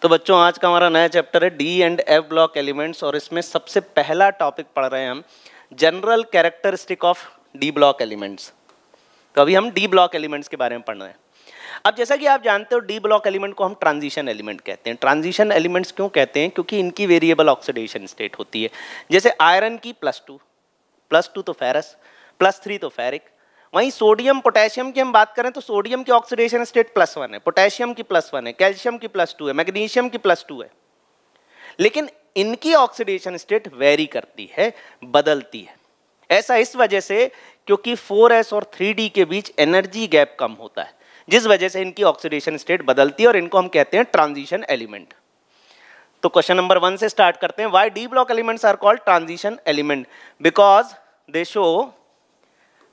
तो बच्चों आज का हमारा नया चैप्टर है D and F block elements और इसमें सबसे पहला टॉपिक पढ़ रहे हैं हम general characteristic of D block elements. तो अभी हम डी ब्लॉक एलिमेंट्स के बारे में पढ़ रहे हैं। अब जैसा कि आप जानते हो डी ब्लॉक एलिमेंट को हम ट्रांजिशन एलिमेंट कहते हैं। ट्रांजिशन एलिमेंट्स क्यों कहते हैं? क्योंकि इनकी वेरिएबल ऑक्सीडेशन स्टेट होती है। जैसे आयरन की +2 तो फेरस, +3 तो फेरिक। वहीं सोडियम पोटेशियम की हम बात करें तो सोडियम की ऑक्सीडेशन स्टेट +1 है, पोटेशियम की +1 है, कैल्शियम की +2 है, मैग्नीशियम की +2 है। लेकिन इनकी ऑक्सीडेशन स्टेट वेरी करती है, बदलती है। ऐसा इस वजह से क्योंकि 4s और 3d के बीच एनर्जी गैप कम होता है, जिस वजह से इनकी ऑक्सीडेशन स्टेट बदलती है और इनको हम कहते हैं ट्रांजिशन एलिमेंट। तो क्वेश्चन नंबर 1 से स्टार्ट करते हैं। Why D block elements are called transition element? Because they show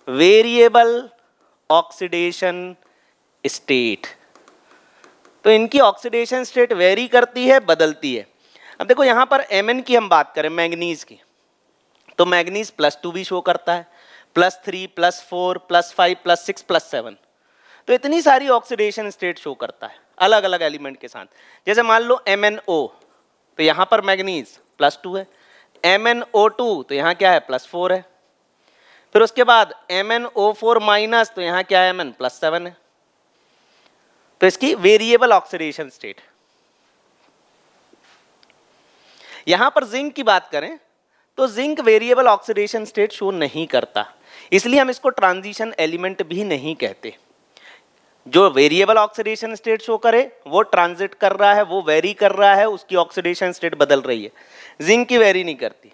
variable oxidation state. तो इनकी ऑक्सीडेशन स्टेट वेरी करती है, बदलती है। अब देखो यहां पर Mn की हम बात करें, मैंगनीज की, तो मैंगनीज +2 भी शो करता है, +3, +4, +5, +6, +7। तो इतनी सारी ऑक्सीडेशन स्टेट शो करता है अलग अलग एलिमेंट के साथ। जैसे मान लो MnO, तो यहां पर मैंगनीज +2 है, MnO2 तो यहां क्या है +4 है, फिर उसके बाद MnO4- तो यहां क्या है Mn +7 है। तो इसकी वेरिएबल ऑक्सीडेशन स्टेट। यहां पर जिंक की बात करें तो zinc variable oxidation state show नहीं करता, इसलिए हम इसको ट्रांजिशन एलिमेंट भी नहीं कहते। जो वेरिएबल ऑक्सीडेशन स्टेट शो करे वो ट्रांजिट कर रहा है, वो वेरी कर रहा है, उसकी ऑक्सीडेशन स्टेट बदल रही है। जिंक की वेरी नहीं करती।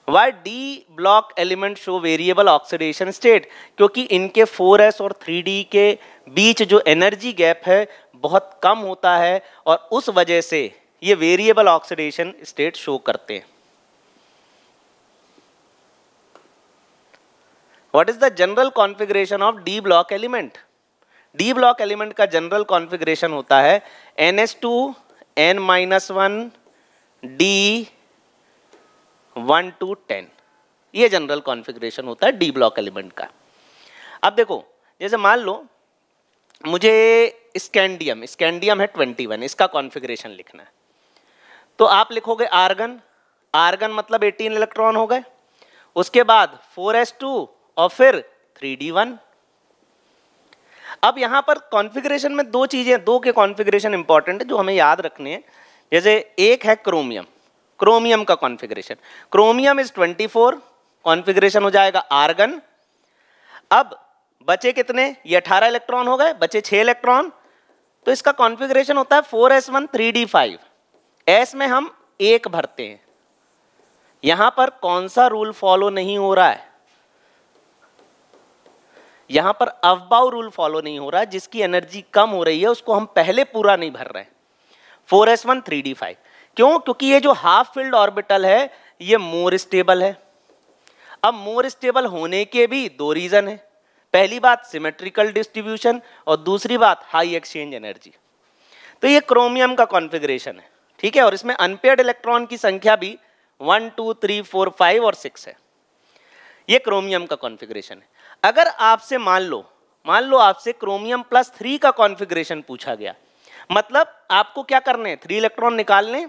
Why D block element show variable oxidation state? क्योंकि इनके 4s और 3d के बीच जो एनर्जी गैप है बहुत कम होता है और उस वजह से ये वेरिएबल ऑक्सीडेशन स्टेट शो करते हैं। What is the general configuration of D block element? D block element का जनरल कॉन्फ़िगरेशन होता है NH2 N-1 D 1 to 10। ये जनरल कॉन्फ़िगरेशन होता है डी ब्लॉक एलिमेंट का। अब देखो जैसे मान लो मुझे स्कैंडियम है 21, इसका कॉन्फ़िगरेशन लिखना है, तो आप लिखोगे आर्गन मतलब 18 इलेक्ट्रॉन हो गए, उसके बाद 4s2 और फिर 3d1। अब यहां पर कॉन्फ़िगरेशन में दो के कॉन्फ़िगरेशन इंपॉर्टेंट है जो हमें याद रखने हैं। जैसे एक है क्रोमियम का कॉन्फ़िगरेशन, क्रोमियम इज 24, कॉन्फ़िगरेशन हो जाएगा आर्गन। अब बचे कितने? ये 18 इलेक्ट्रॉन हो गए, बचे 6 इलेक्ट्रॉन, तो इसका कॉन्फ़िगरेशन होता है 4s1 3d5। s में हम 1 भरते हैं। यहां पर कौन सा रूल फॉलो नहीं हो रहा है? यहां पर अफबाउ रूल फॉलो नहीं हो रहा है। जिसकी एनर्जी कम हो रही है उसको हम पहले पूरा नहीं भर रहे हैं। 4s1 3d5 क्यों? क्योंकि ये जो हाफ फिल्ड ऑर्बिटल है ये मोर स्टेबल है। अब मोर स्टेबल होने के भी दो रीजन है। पहली बात सिमेट्रिकल डिस्ट्रीब्यूशन और दूसरी बात हाई एक्सचेंज एनर्जी। तो ये क्रोमियम का कॉन्फ़िगरेशन है, ठीक है। और इसमें अनपेयर्ड इलेक्ट्रॉन की संख्या भी 1 2 3 4 5 और 6 है। ये क्रोमियम का कॉन्फ़िगरेशन है। अगर आपसे मान लो आपसे क्रोमियम +3 का कॉन्फ़िगरेशन पूछा गया, मतलब आपको क्या करने हैं? 3 इलेक्ट्रॉन निकालने।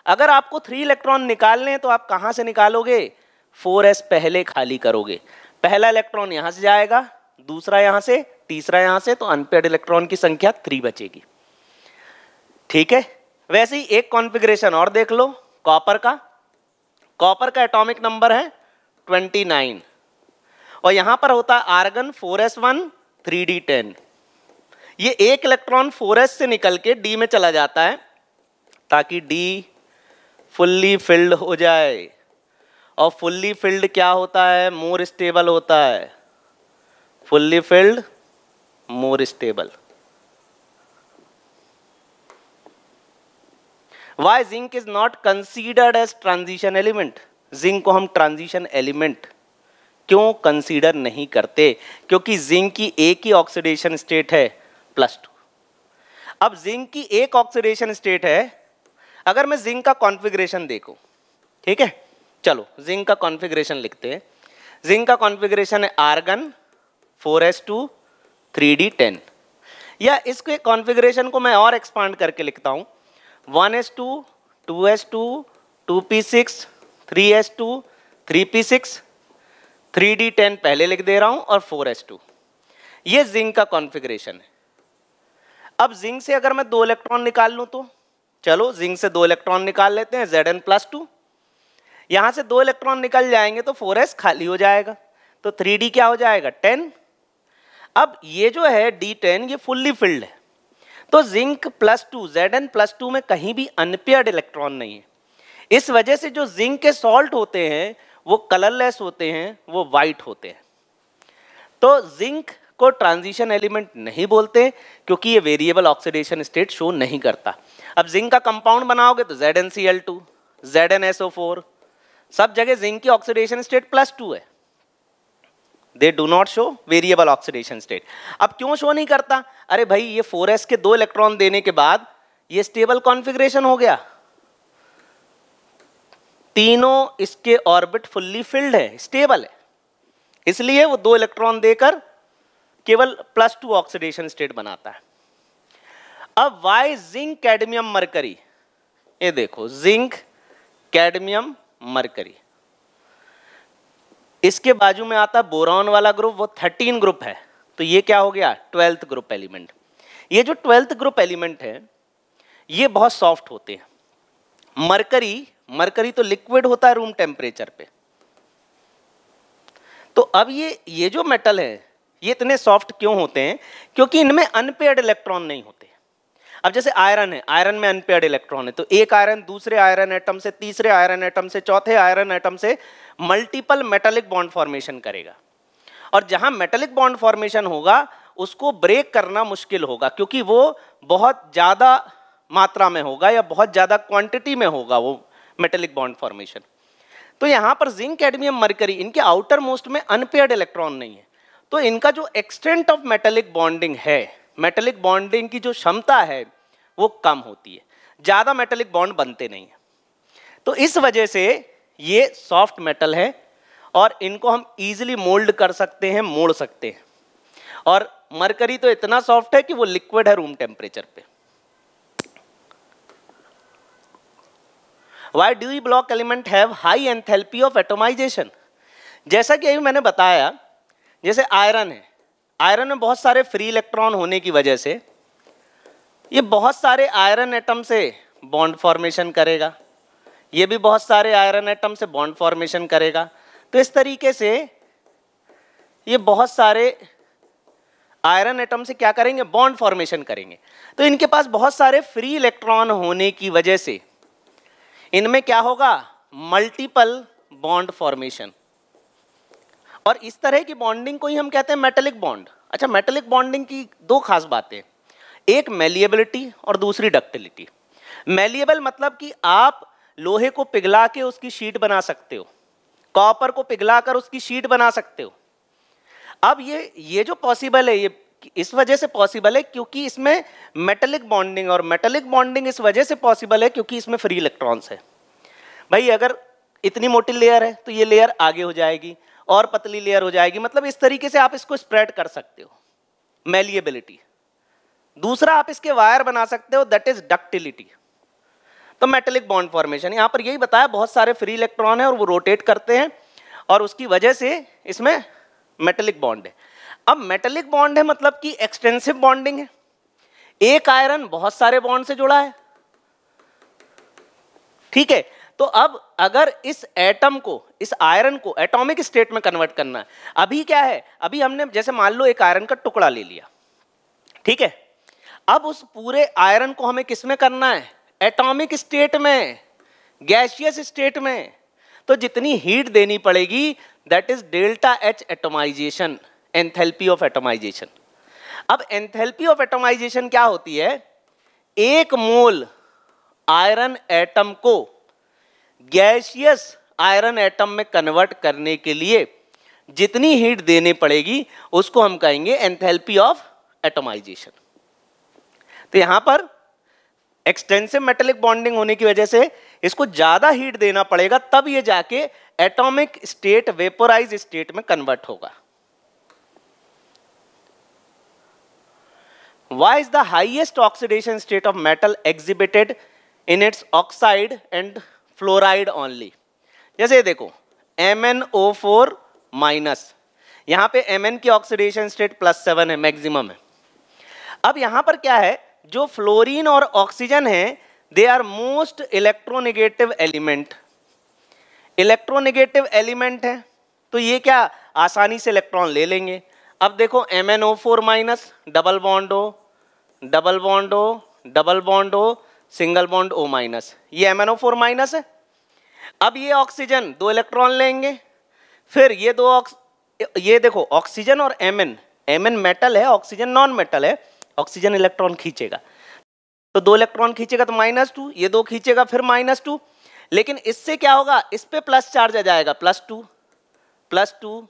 अगर आपको 3 इलेक्ट्रॉन निकालने हैं तो आप कहां से निकालोगे? 4s पहले खाली करोगे। पहला इलेक्ट्रॉन यहां से जाएगा, दूसरा यहां से, तीसरा यहां से, तो अनपेयर्ड इलेक्ट्रॉन की संख्या 3 बचेगी, ठीक है। वैसे ही एक कॉन्फ़िगरेशन और देख लो कॉपर का एटॉमिक नंबर है 29 और यहां पर होता है आर्गन 4s1 3d10। ये एक इलेक्ट्रॉन 4s से निकल के d में चला जाता है ताकि d फुल्ली फिल्ड हो जाए। और फुल्ली फिल्ड क्या होता है? मोर स्टेबल होता है। Fully filled more stable. Why zinc is not considered as transition element? Zinc को हम ट्रांजिशन एलिमेंट क्यों कंसीडर नहीं करते? क्योंकि जिंक की एक ही ऑक्सीडेशन स्टेट है +2। अब जिंक की एक ऑक्सीडेशन स्टेट है। अगर मैं जिंक का कॉन्फ़िगरेशन देखूं, ठीक है, चलो जिंक का कॉन्फ़िगरेशन लिखते हैं। जिंक का कॉन्फ़िगरेशन है आर्गन 4s2 3d10। या इसके कॉन्फ़िगरेशन को मैं और एक्सपांड करके लिखता हूँ 1s2 2s2 2p6 3s2 3p6 3d10 पहले लिख दे रहा हूँ और 4s2। ये जिंक का कॉन्फ़िगरेशन है। अब जिंक से अगर मैं 2 इलेक्ट्रॉन निकाल लूँ तो चलो जिंक से 2 इलेक्ट्रॉन निकाल लेते हैं Zn+2। यहाँ से 2 इलेक्ट्रॉन निकल जाएंगे तो 4s खाली हो जाएगा, तो 3d क्या हो जाएगा 10। अब ये जो है d10 ये फुल्ली फिल्ड है, तो जिंक +2 Zn+2 में कहीं भी अनपेयर्ड इलेक्ट्रॉन नहीं है। इस वजह से जो जिंक के सॉल्ट होते हैं वो कलरलेस होते हैं, वो वाइट होते हैं। तो जिंक को ट्रांजिशन एलिमेंट नहीं बोलते क्योंकि ये वेरिएबल ऑक्सीडेशन स्टेट शो नहीं करता। अब जिंक का कंपाउंड बनाओगे तो ZnCl2 ZnSO4 सब जगह जिंक की ऑक्सीडेशन स्टेट +2 है। They do not show variable oxidation state. अब क्यों शो नहीं करता? अरे भाई ये 4s के 2 इलेक्ट्रॉन देने के बाद ये स्टेबल कॉन्फ़िगरेशन हो गया, तीनों इसके ऑर्बिट फुल्ली फिल्ड है, स्टेबल है, इसलिए वो 2 इलेक्ट्रॉन देकर केवल +2 ऑक्सीडेशन स्टेट बनाता है। अब वाई जिंक कैडमियम मरकरी, ये देखो जिंक कैडमियम मरकरी, इसके बाजू में आता बोरॉन वाला ग्रुप, वो 13 ग्रुप है, तो ये क्या हो गया 12th ग्रुप एलिमेंट। ये जो 12th ग्रुप एलिमेंट है ये बहुत सॉफ्ट होते हैं। मरकरी तो लिक्विड होता है रूम टेम्परेचर पे। तो अब ये जो मेटल है ये इतने सॉफ्ट क्यों होते हैं? क्योंकि इनमें अनपेयर्ड इलेक्ट्रॉन नहीं होते। अब जैसे आयरन है, आयरन में अनपेयर्ड इलेक्ट्रॉन है, तो एक आयरन दूसरे आयरन एटम से, तीसरे आयरन एटम से, चौथे आयरन एटम से मल्टीपल मेटालिक बॉन्ड फॉर्मेशन करेगा। और जहां मेटालिक बॉन्ड फॉर्मेशन होगा उसको ब्रेक करना मुश्किल होगा, क्योंकि वो बहुत ज़्यादा मात्रा में होगा या बहुत ज़्यादा क्वांटिटी में होगा वो मेटालिक बॉन्ड फॉर्मेशन। तो यहाँ पर जिंक कैडमियम मरकरी, इनके आउटर मोस्ट में अनपेयर्ड इलेक्ट्रॉन नहीं है, तो इनका जो एक्सटेंट ऑफ मेटालिक बॉन्डिंग है, मेटालिक बॉन्डिंग की जो क्षमता है वो कम होती है, ज़्यादा मेटालिक बॉन्ड बनते नहीं है। तो इस वजह से ये सॉफ्ट मेटल है और इनको हम इजीली मोल्ड कर सकते हैं, मोड़ सकते हैं। और मरकरी तो इतना सॉफ्ट है कि वो लिक्विड है रूम टेम्परेचर पे। Why DOE block element have high enthalpy of atomization? जैसा कि अभी मैंने बताया, जैसे आयरन है, आयरन में बहुत सारे फ्री इलेक्ट्रॉन होने की वजह से ये बहुत सारे आयरन एटम से बॉन्ड फॉर्मेशन करेगा, ये भी बहुत सारे आयरन एटम से बॉन्ड फॉर्मेशन करेगा। तो इस तरीके से ये बहुत सारे आयरन एटम से क्या करेंगे, बॉन्ड फॉर्मेशन करेंगे। तो इनके पास बहुत सारे फ्री इलेक्ट्रॉन होने की वजह से इनमें क्या होगा, मल्टीपल बॉन्ड फॉर्मेशन। और इस तरह की बॉन्डिंग को ही हम कहते हैं मेटालिक बॉन्ड। अच्छा, मेटालिक बॉन्डिंग की 2 खास बातें, एक मेलिएबिलिटी और दूसरी डक्टिलिटी। मेलिएबल मतलब कि आप लोहे को पिघला के उसकी शीट बना सकते हो, कॉपर को पिघला कर उसकी शीट बना सकते हो। अब ये जो पॉसिबल है, ये इस वजह से पॉसिबल है क्योंकि इसमें मेटालिक बॉन्डिंग, और मेटालिक बॉन्डिंग इस वजह से पॉसिबल है क्योंकि इसमें फ्री इलेक्ट्रॉन्स है। भाई अगर इतनी मोटी लेयर है तो ये लेयर आगे हो जाएगी और पतली लेयर हो जाएगी, मतलब इस तरीके से आप इसको स्प्रेड कर सकते हो, मेलिएबिलिटी। दूसरा आप इसके वायर बना सकते हो, दैट इज डक्टिलिटी। तो मेटालिक बॉन्ड फॉर्मेशन, यहाँ पर यही बताया, बहुत सारे फ्री इलेक्ट्रॉन है और वो रोटेट करते हैं और उसकी वजह से इसमें मेटालिक बॉन्ड है। अब मेटालिक बॉन्ड है मतलब कि एक्सटेंसिव बॉन्डिंग है, एक आयरन बहुत सारे बॉन्ड से जुड़ा है, ठीक है। तो अब अगर इस एटम को, इस आयरन को एटॉमिक स्टेट में कन्वर्ट करना है, अभी क्या है, अभी हमने जैसे मान लो एक आयरन का टुकड़ा ले लिया, ठीक है। अब उस पूरे आयरन को हमें किस में करना है, एटॉमिक स्टेट में, गैसियस स्टेट में। तो जितनी हीट देनी पड़ेगी that is delta H atomisation, enthalpy of atomization. अब एंथैल्पी ऑफ एटोमाइजेशन क्या होती है, 1 मोल आयरन एटम को गैसियस आयरन एटम में कन्वर्ट करने के लिए जितनी हीट देनी पड़ेगी उसको हम कहेंगे एंथैल्पी ऑफ एटोमाइजेशन। तो यहां पर एक्सटेंसिव मेटालिक बॉन्डिंग होने की वजह से इसको ज्यादा हीट देना पड़ेगा, तब ये जाके एटॉमिक स्टेट, वेपोराइज स्टेट में कन्वर्ट होगा। Why is the highest oxidation state of metal exhibited in its oxide and fluoride only? जैसे देखो MnO4 माइनस, यहाँ पे Mn की ऑक्सीडेशन स्टेट +7 है, मैक्सिमम है। अब यहाँ पर क्या है, जो फ्लोरीन और ऑक्सीजन है they are most electronegative element. Electronegative element है तो ये क्या आसानी से इलेक्ट्रॉन ले लेंगे। अब देखो MnO4 minus, double bond O, double bond O, double bond O, single bond O minus, ये MnO4 माइनस है। अब ये ऑक्सीजन 2 इलेक्ट्रॉन लेंगे, फिर ये देखो ऑक्सीजन और Mn मेटल है, ऑक्सीजन नॉन मेटल है, ऑक्सीजन इलेक्ट्रॉन खींचेगा तो 2 इलेक्ट्रॉन खींचेगा तो -2, ये 2 खींचेगा फिर -2, लेकिन इससे क्या होगा, इस पे प्लस चार्ज आ जाएगा, +2 +2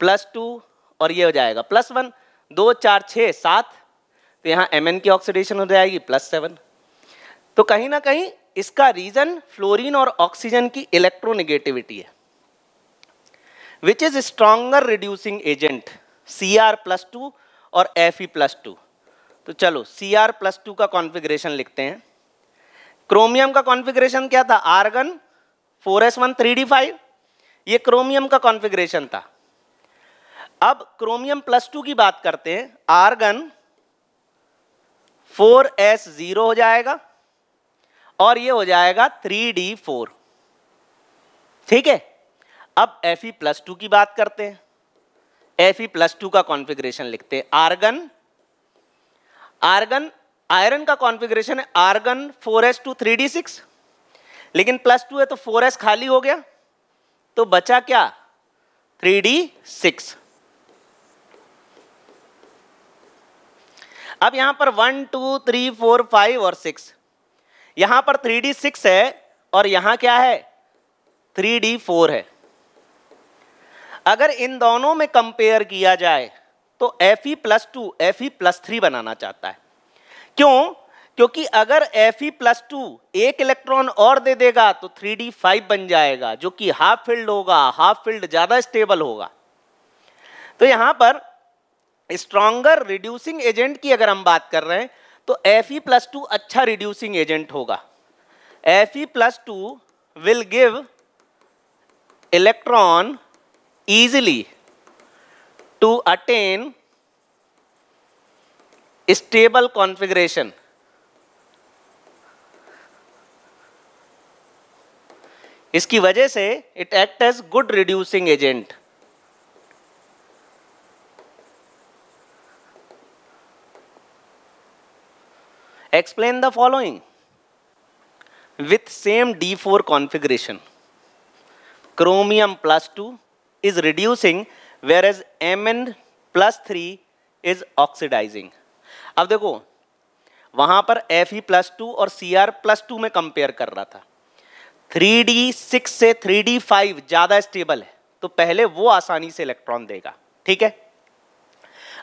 +2 और ये हो जाएगा +1, 2 4 6 7, तो यहाँ Mn की ऑक्सीडेशन हो जाएगी +7। तो कहीं ना कहीं इसका रीजन फ्लोरीन और ऑक्सीजन की इलेक्ट्रोनेगेटिविटी है, which is stronger reducing agent Cr+2 और Fe+2। तो चलो Cr+2 का कॉन्फ़िगरेशन लिखते हैं। क्रोमियम का कॉन्फ़िगरेशन क्या था, आर्गन 4s1 3d5, ये क्रोमियम का कॉन्फ़िगरेशन था। अब क्रोमियम +2 की बात करते हैं, आर्गन 4s0 हो जाएगा और ये हो जाएगा 3d4, ठीक है। अब Fe+2 की बात करते हैं, Fe+2 का कॉन्फ़िगरेशन लिखते हैं। आर्गन आयरन का कॉन्फ़िगरेशन है आर्गन 4s2 3d6, लेकिन +2 है तो 4s खाली हो गया तो बचा क्या, 3d6। अब यहां पर 1 2 3 4 5 और 6, यहां पर 3d6 है और यहां क्या है 3d4 है। अगर इन दोनों में कंपेयर किया जाए तो Fe+2 Fe+3 बनाना चाहता है। क्यों, क्योंकि अगर Fe+2 एक इलेक्ट्रॉन और दे देगा तो 3d5 बन जाएगा, जो कि हाफ फिल्ड होगा, हाफ फिल्ड ज्यादा स्टेबल होगा। तो यहां पर स्ट्रॉन्गर रिड्यूसिंग एजेंट की अगर हम बात कर रहे हैं तो Fe+2 अच्छा रिड्यूसिंग एजेंट होगा। Fe+2 will give electron easily to attain stable configuration। इसकी वजह से it act as good reducing agent। Explain the following with same D4 configuration, chromium +2 is reducing whereas Mn+3 is oxidizing। अब देखो वहां पर Fe+2 और Cr+2 में compare कर रहा था, 3d6 से 3d5 ज्यादा स्टेबल है तो पहले वो आसानी से इलेक्ट्रॉन देगा, ठीक है।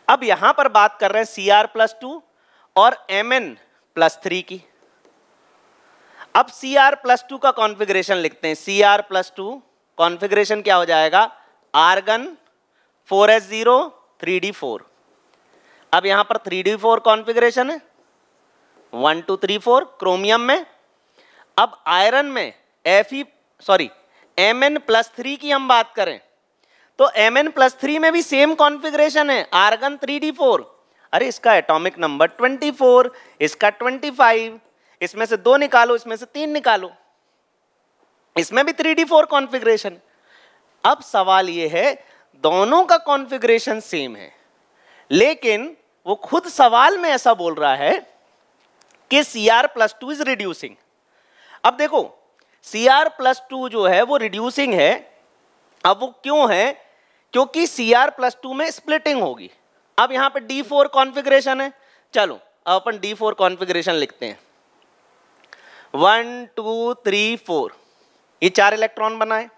अब यहां पर बात कर रहे हैं Cr+2 और Mn+3 की। अब Cr+2 का कॉन्फ़िगरेशन लिखते हैं। Cr+2 कॉन्फ़िगरेशन क्या हो जाएगा, आर्गन 4s0 3d4। अब यहां पर 3d4 कॉन्फ़िगरेशन है 1 2 3 4 क्रोमियम में। अब आयरन में Mn+3 की हम बात करें तो Mn+3 में भी सेम कॉन्फ़िगरेशन है, आर्गन 3d4। अरे इसका एटॉमिक नंबर 24, इसका 25, इसमें से 2 निकालो, इसमें से 3 निकालो, इसमें भी 3d4 कॉन्फ़िगरेशन। अब सवाल ये है, दोनों का कॉन्फ़िगरेशन सेम है लेकिन वो खुद सवाल में ऐसा बोल रहा है कि Cr+2 इज रिड्यूसिंग। अब देखो Cr+2 जो है वो रिड्यूसिंग है। अब वो क्यों है, क्योंकि Cr+2 में स्प्लिटिंग होगी। अब यहां पे D4 कॉन्फ़िगरेशन है, चलो अब अपन D4 कॉन्फ़िगरेशन लिखते हैं। 1 2 3 4, ये 4 इलेक्ट्रॉन बनाए,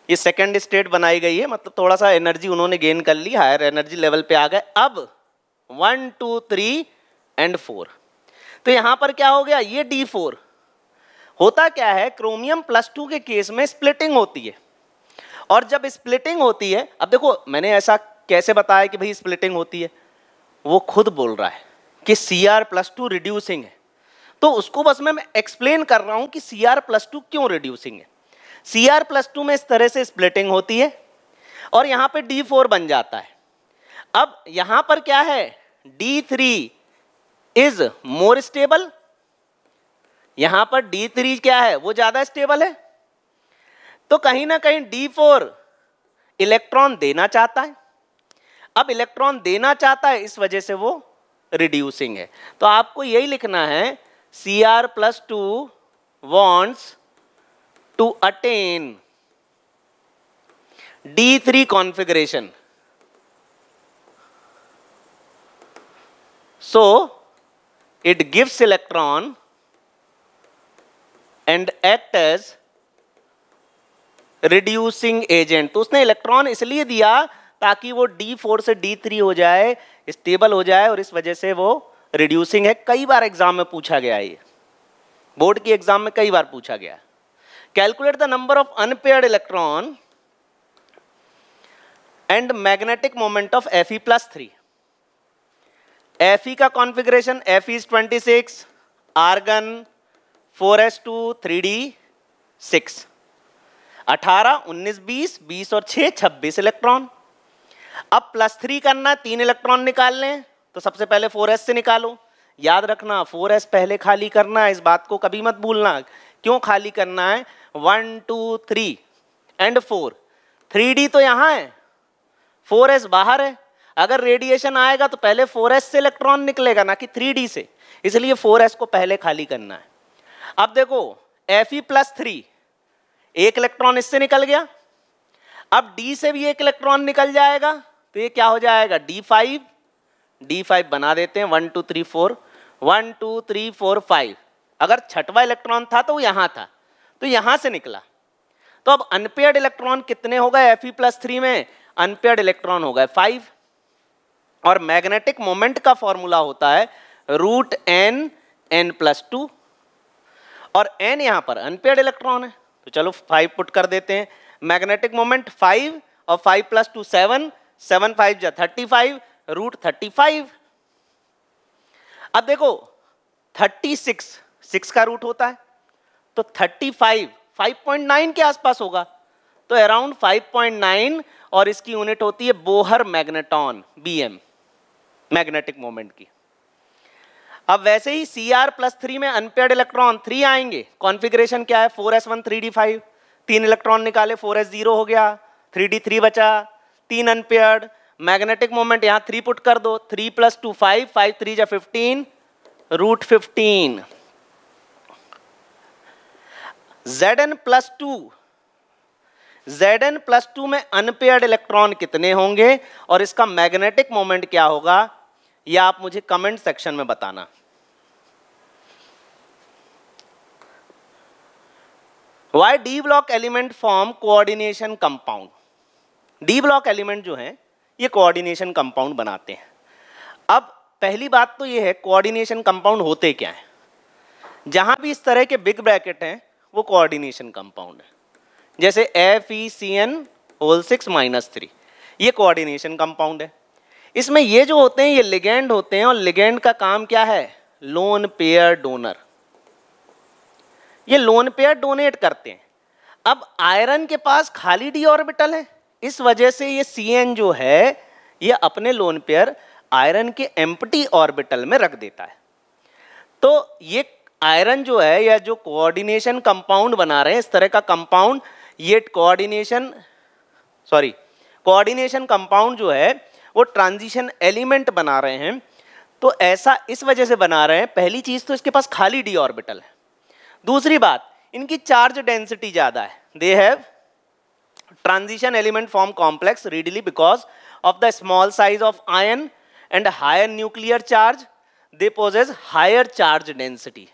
ये सेकेंड स्टेट बनाई गई है, मतलब थोड़ा सा एनर्जी उन्होंने गेन कर ली, हायर एनर्जी लेवल पे आ गए। अब 1 2 3 एंड 4, तो यहां पर क्या हो गया, ये D4। होता क्या है, क्रोमियम +2 के केस में स्प्लिटिंग होती है, और जब स्प्लिटिंग होती है, अब देखो मैंने ऐसा कैसे बताया कि भाई स्प्लिटिंग होती है, वो खुद बोल रहा है कि Cr+2 रिड्यूसिंग है, तो उसको बस मैं एक्सप्लेन कर रहा हूं कि Cr+2 क्यों रिड्यूसिंग है। Cr+2 में इस तरह से स्प्लिटिंग होती है और यहां पे D4 बन जाता है। अब यहां पर क्या है, D3 इज मोर स्टेबल, यहां पर D3 क्या है, वो ज्यादा स्टेबल है, तो कहीं ना कहीं D4 इलेक्ट्रॉन देना चाहता है। अब इलेक्ट्रॉन देना चाहता है, इस वजह से वो रिड्यूसिंग है। तो आपको यही लिखना है Cr+2 wants to attain D3 configuration. So it gives electron and act as reducing agent. तो उसने इलेक्ट्रॉन इसलिए दिया ताकि वो D4 से D3 हो जाए, स्टेबल हो जाए, और इस वजह से वो रिड्यूसिंग है। कई बार एग्जाम में पूछा गया है, ये बोर्ड की एग्जाम में कई बार पूछा गया। Calculate the number of unpaired electron and magnetic moment of Fe+3। Fe का configuration, Fe is 26, argon 4s2 3d6, 18 19 20 20 और 6 26 इलेक्ट्रॉन। अब +3 करना, 3 इलेक्ट्रॉन निकाल लें, तो सबसे पहले 4s से निकालो। याद रखना 4s पहले खाली करना है, इस बात को कभी मत भूलना। क्यों खाली करना है, 1 2 3 एंड 4, 3d तो यहां है, 4s बाहर है। अगर रेडिएशन आएगा तो पहले 4s से इलेक्ट्रॉन निकलेगा, ना कि 3d से, इसलिए 4s को पहले खाली करना है। अब देखो Fe+3, एक इलेक्ट्रॉन इससे निकल गया, अब D से भी एक इलेक्ट्रॉन निकल जाएगा, तो ये क्या हो जाएगा, D5 बना देते हैं, 1 2 3 4, 1 2 3 4 5। अगर छठवा इलेक्ट्रॉन था तो यहां था, तो यहां से निकला। तो अब अनपेयर्ड इलेक्ट्रॉन कितने हो गए Fe+3 में, अनपेयर्ड इलेक्ट्रॉन हो गए 5। और मैग्नेटिक मोमेंट का फॉर्मूला होता है √n+2, और n यहां पर अनपेयर्ड इलेक्ट्रॉन है, तो चलो 5 पुट कर देते हैं। मैग्नेटिक मोमेंट 5 और 5 + 2 7, 7 5 जा 35, √35। अब देखो 36 6 का रूट होता है, तो 35 5.9 के आसपास होगा, तो अराउंड 5.9, और इसकी यूनिट होती है Bohr magneton, BM, magnetic moment की। अब वैसे ही Cr+3 में अनपेयर्ड इलेक्ट्रॉन 3 आएंगे। कॉन्फ़िगरेशन क्या है, 4s1 3d5, 3 इलेक्ट्रॉन निकाले, 4s0 हो गया, 3d3 बचा, 3 अनपेयर्ड। मैग्नेटिक मोमेंट यहां 3 पुट कर दो, 3 + 2 5, 5 3 जा 15, √15। Zn+2 में अनपेयर्ड इलेक्ट्रॉन कितने होंगे और इसका मैग्नेटिक मोमेंट क्या होगा, यह आप मुझे कमेंट सेक्शन में बताना। Why D block element form coordination compound. D block element जो है ये कोऑर्डिनेशन कंपाउंड बनाते हैं। अब पहली बात तो ये है कोऑर्डिनेशन कंपाउंड होते क्या है। जहां भी इस तरह के बिग ब्रैकेट हैं वो कोऑर्डिनेशन कंपाउंड है, जैसे FeCN6-3, ये कोऑर्डिनेशन कंपाउंड है। इसमें ये जो होते हैं ये लिगेंड होते हैं, और लिगेंड का काम क्या है, लोन पेयर डोनर। ये लोन पेयर डोनेट करते हैं। अब आयरन के पास खाली d ऑर्बिटल है, इस वजह से ये Cn जो है ये अपने लोन पेयर आयरन के एम्प्टी ऑर्बिटल में रख देता है। तो ये आयरन जो है या जो कोऑर्डिनेशन कंपाउंड बना रहे हैं, इस तरह का कंपाउंड, ये कोऑर्डिनेशन कंपाउंड जो है वो ट्रांजिशन एलिमेंट बना रहे हैं। तो ऐसा इस वजह से बना रहे हैं, पहली चीज तो इसके पास खाली d ऑर्बिटल है, दूसरी बात इनकी चार्ज डेंसिटी ज्यादा है। They have transition element form complex readily because of the small size of ion and higher nuclear charge, they possess higher charge density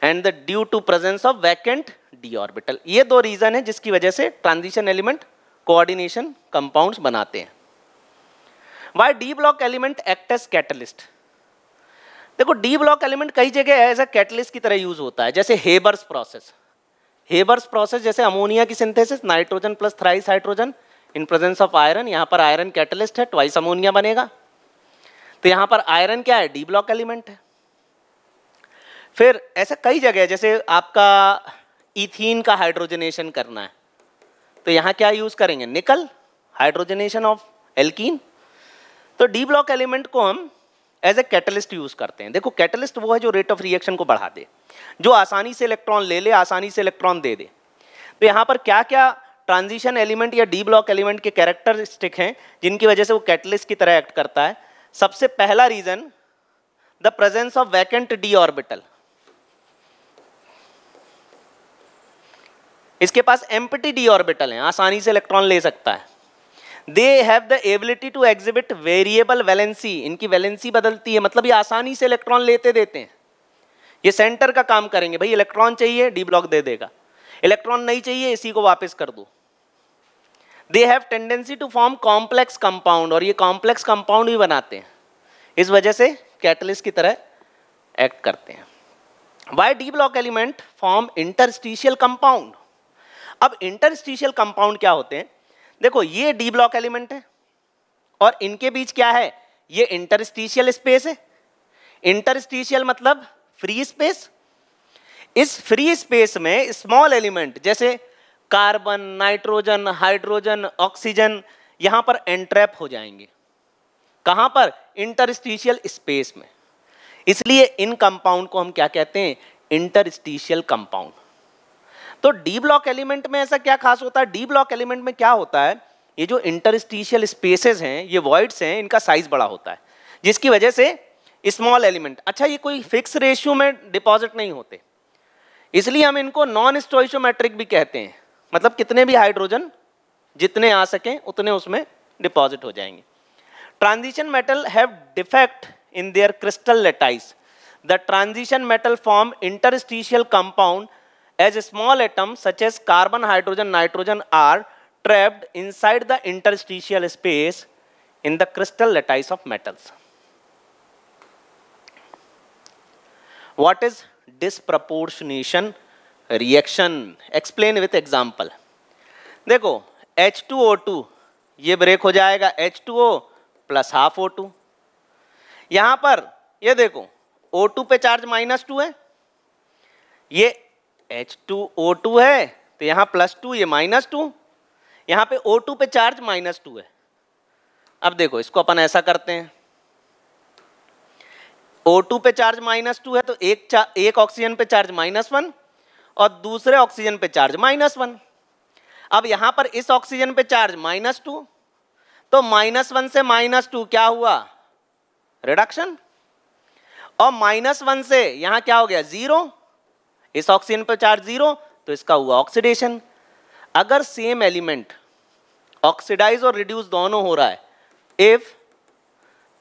and the due to presence of vacant d orbital। ये दो reason है जिसकी वजह से transition element coordination compounds बनाते हैं। Why D block element act as catalyst. देखो D block element कई जगह एज अ कैटलिस्ट की तरह यूज होता है, जैसे हेबर्स प्रोसेस जैसे अमोनिया की synthesis, nitrogen plus thrice hydrogen in presence of iron, यहाँ पर आयरन कैटलिस्ट है, ट्वाइस अमोनिया बनेगा। तो यहाँ पर आयरन क्या है, डी ब्लॉक एलिमेंट है। फिर ऐसा कई जगह, जैसे आपका इथीन का हाइड्रोजनेशन करना है तो यहाँ क्या यूज करेंगे, निकल, हाइड्रोजनेशन ऑफ एल्कीन। तो डी ब्लॉक एलिमेंट को हम एज ए कैटलिस्ट यूज करते हैं। देखो कैटलिस्ट वो है जो रेट ऑफ रिएक्शन को बढ़ा दे, जो आसानी से इलेक्ट्रॉन ले ले, आसानी से इलेक्ट्रॉन दे दे। तो यहाँ पर क्या क्या ट्रांजिशन एलिमेंट या डी ब्लॉक एलिमेंट के कैरेक्टरिस्टिक हैं जिनकी वजह से वो कैटलिस्ट की तरह एक्ट करता है। सबसे पहला reason, the presence of vacant D orbital. इसके पास एम्प्टी डी ऑर्बिटल है, आसानी से इलेक्ट्रॉन ले सकता है। They have the ability to exhibit variable valency, इनकी वैलेंसी बदलती है, मतलब ये आसानी से इलेक्ट्रॉन लेते देते हैं। ये सेंटर का काम करेंगे, भाई इलेक्ट्रॉन चाहिए डी ब्लॉक दे देगा, इलेक्ट्रॉन नहीं चाहिए इसी को वापस कर दो। They have tendency to form complex compound, और ये कॉम्प्लेक्स कंपाउंड भी बनाते हैं, इस वजह से कैटलिस्ट की तरह एक्ट करते हैं। Why D block element form interstitial compound. अब इंटरस्टिशियल कंपाउंड क्या होते हैं, देखो ये डी ब्लॉक एलिमेंट है और इनके बीच क्या है, ये इंटरस्टिशियल स्पेस है। इंटरस्टिशियल मतलब फ्री स्पेस। इस फ्री स्पेस में स्मॉल एलिमेंट जैसे कार्बन, नाइट्रोजन, हाइड्रोजन, ऑक्सीजन यहां पर एंट्रैप हो जाएंगे। कहां पर, इंटरस्टिशियल स्पेस में। इसलिए इन कंपाउंड को हम क्या कहते हैं, इंटरस्टिशियल कंपाउंड। तो डी ब्लॉक एलिमेंट में ऐसा क्या खास होता है, डी ब्लॉक एलिमेंट में क्या होता है, ये जो इंटरस्टिशियल स्पेसेस हैं, ये वॉइड्स हैं, इनका साइज बड़ा होता है, जिसकी वजह से स्मॉल एलिमेंट, अच्छा ये कोई फिक्स रेशियो में डिपॉजिट नहीं होते, इसलिए हम इनको नॉन स्टोइचोमेट्रिक भी कहते हैं। मतलब कितने भी हाइड्रोजन जितने आ सकें उतने उसमें डिपॉजिट हो जाएंगे। Transition metal have defect in their crystal lattice. The transition metal form interstitial compound as small atoms such as carbon, hydrogen, nitrogen are trapped inside the interstitial space in the crystal lattice of metals. What is disproportionation reaction? Explain with example. देखो H2O2 ये break हो जाएगा H2O plus half O2। यहां पर ये देखो O2 पे charge -2 है, ये H2O2 है तो यहाँ +2, ये -2, यहाँ पे O2 पे चार्ज -2 है। अब देखो इसको अपन ऐसा करते हैं, O2 पे चार्ज -2 है तो एक ऑक्सीजन पे चार्ज -1 और दूसरे ऑक्सीजन पे चार्ज -1। अब यहाँ पर इस ऑक्सीजन पे चार्ज -2, तो -1 से -2 क्या हुआ, रिडक्शन, और -1 से यहाँ क्या हो गया, 0। इस ऑक्सीजन पर चार्ज 0 तो इसका हुआ ऑक्सीडेशन। अगर सेम एलिमेंट ऑक्सीडाइज और रिड्यूस दोनों हो रहा है, if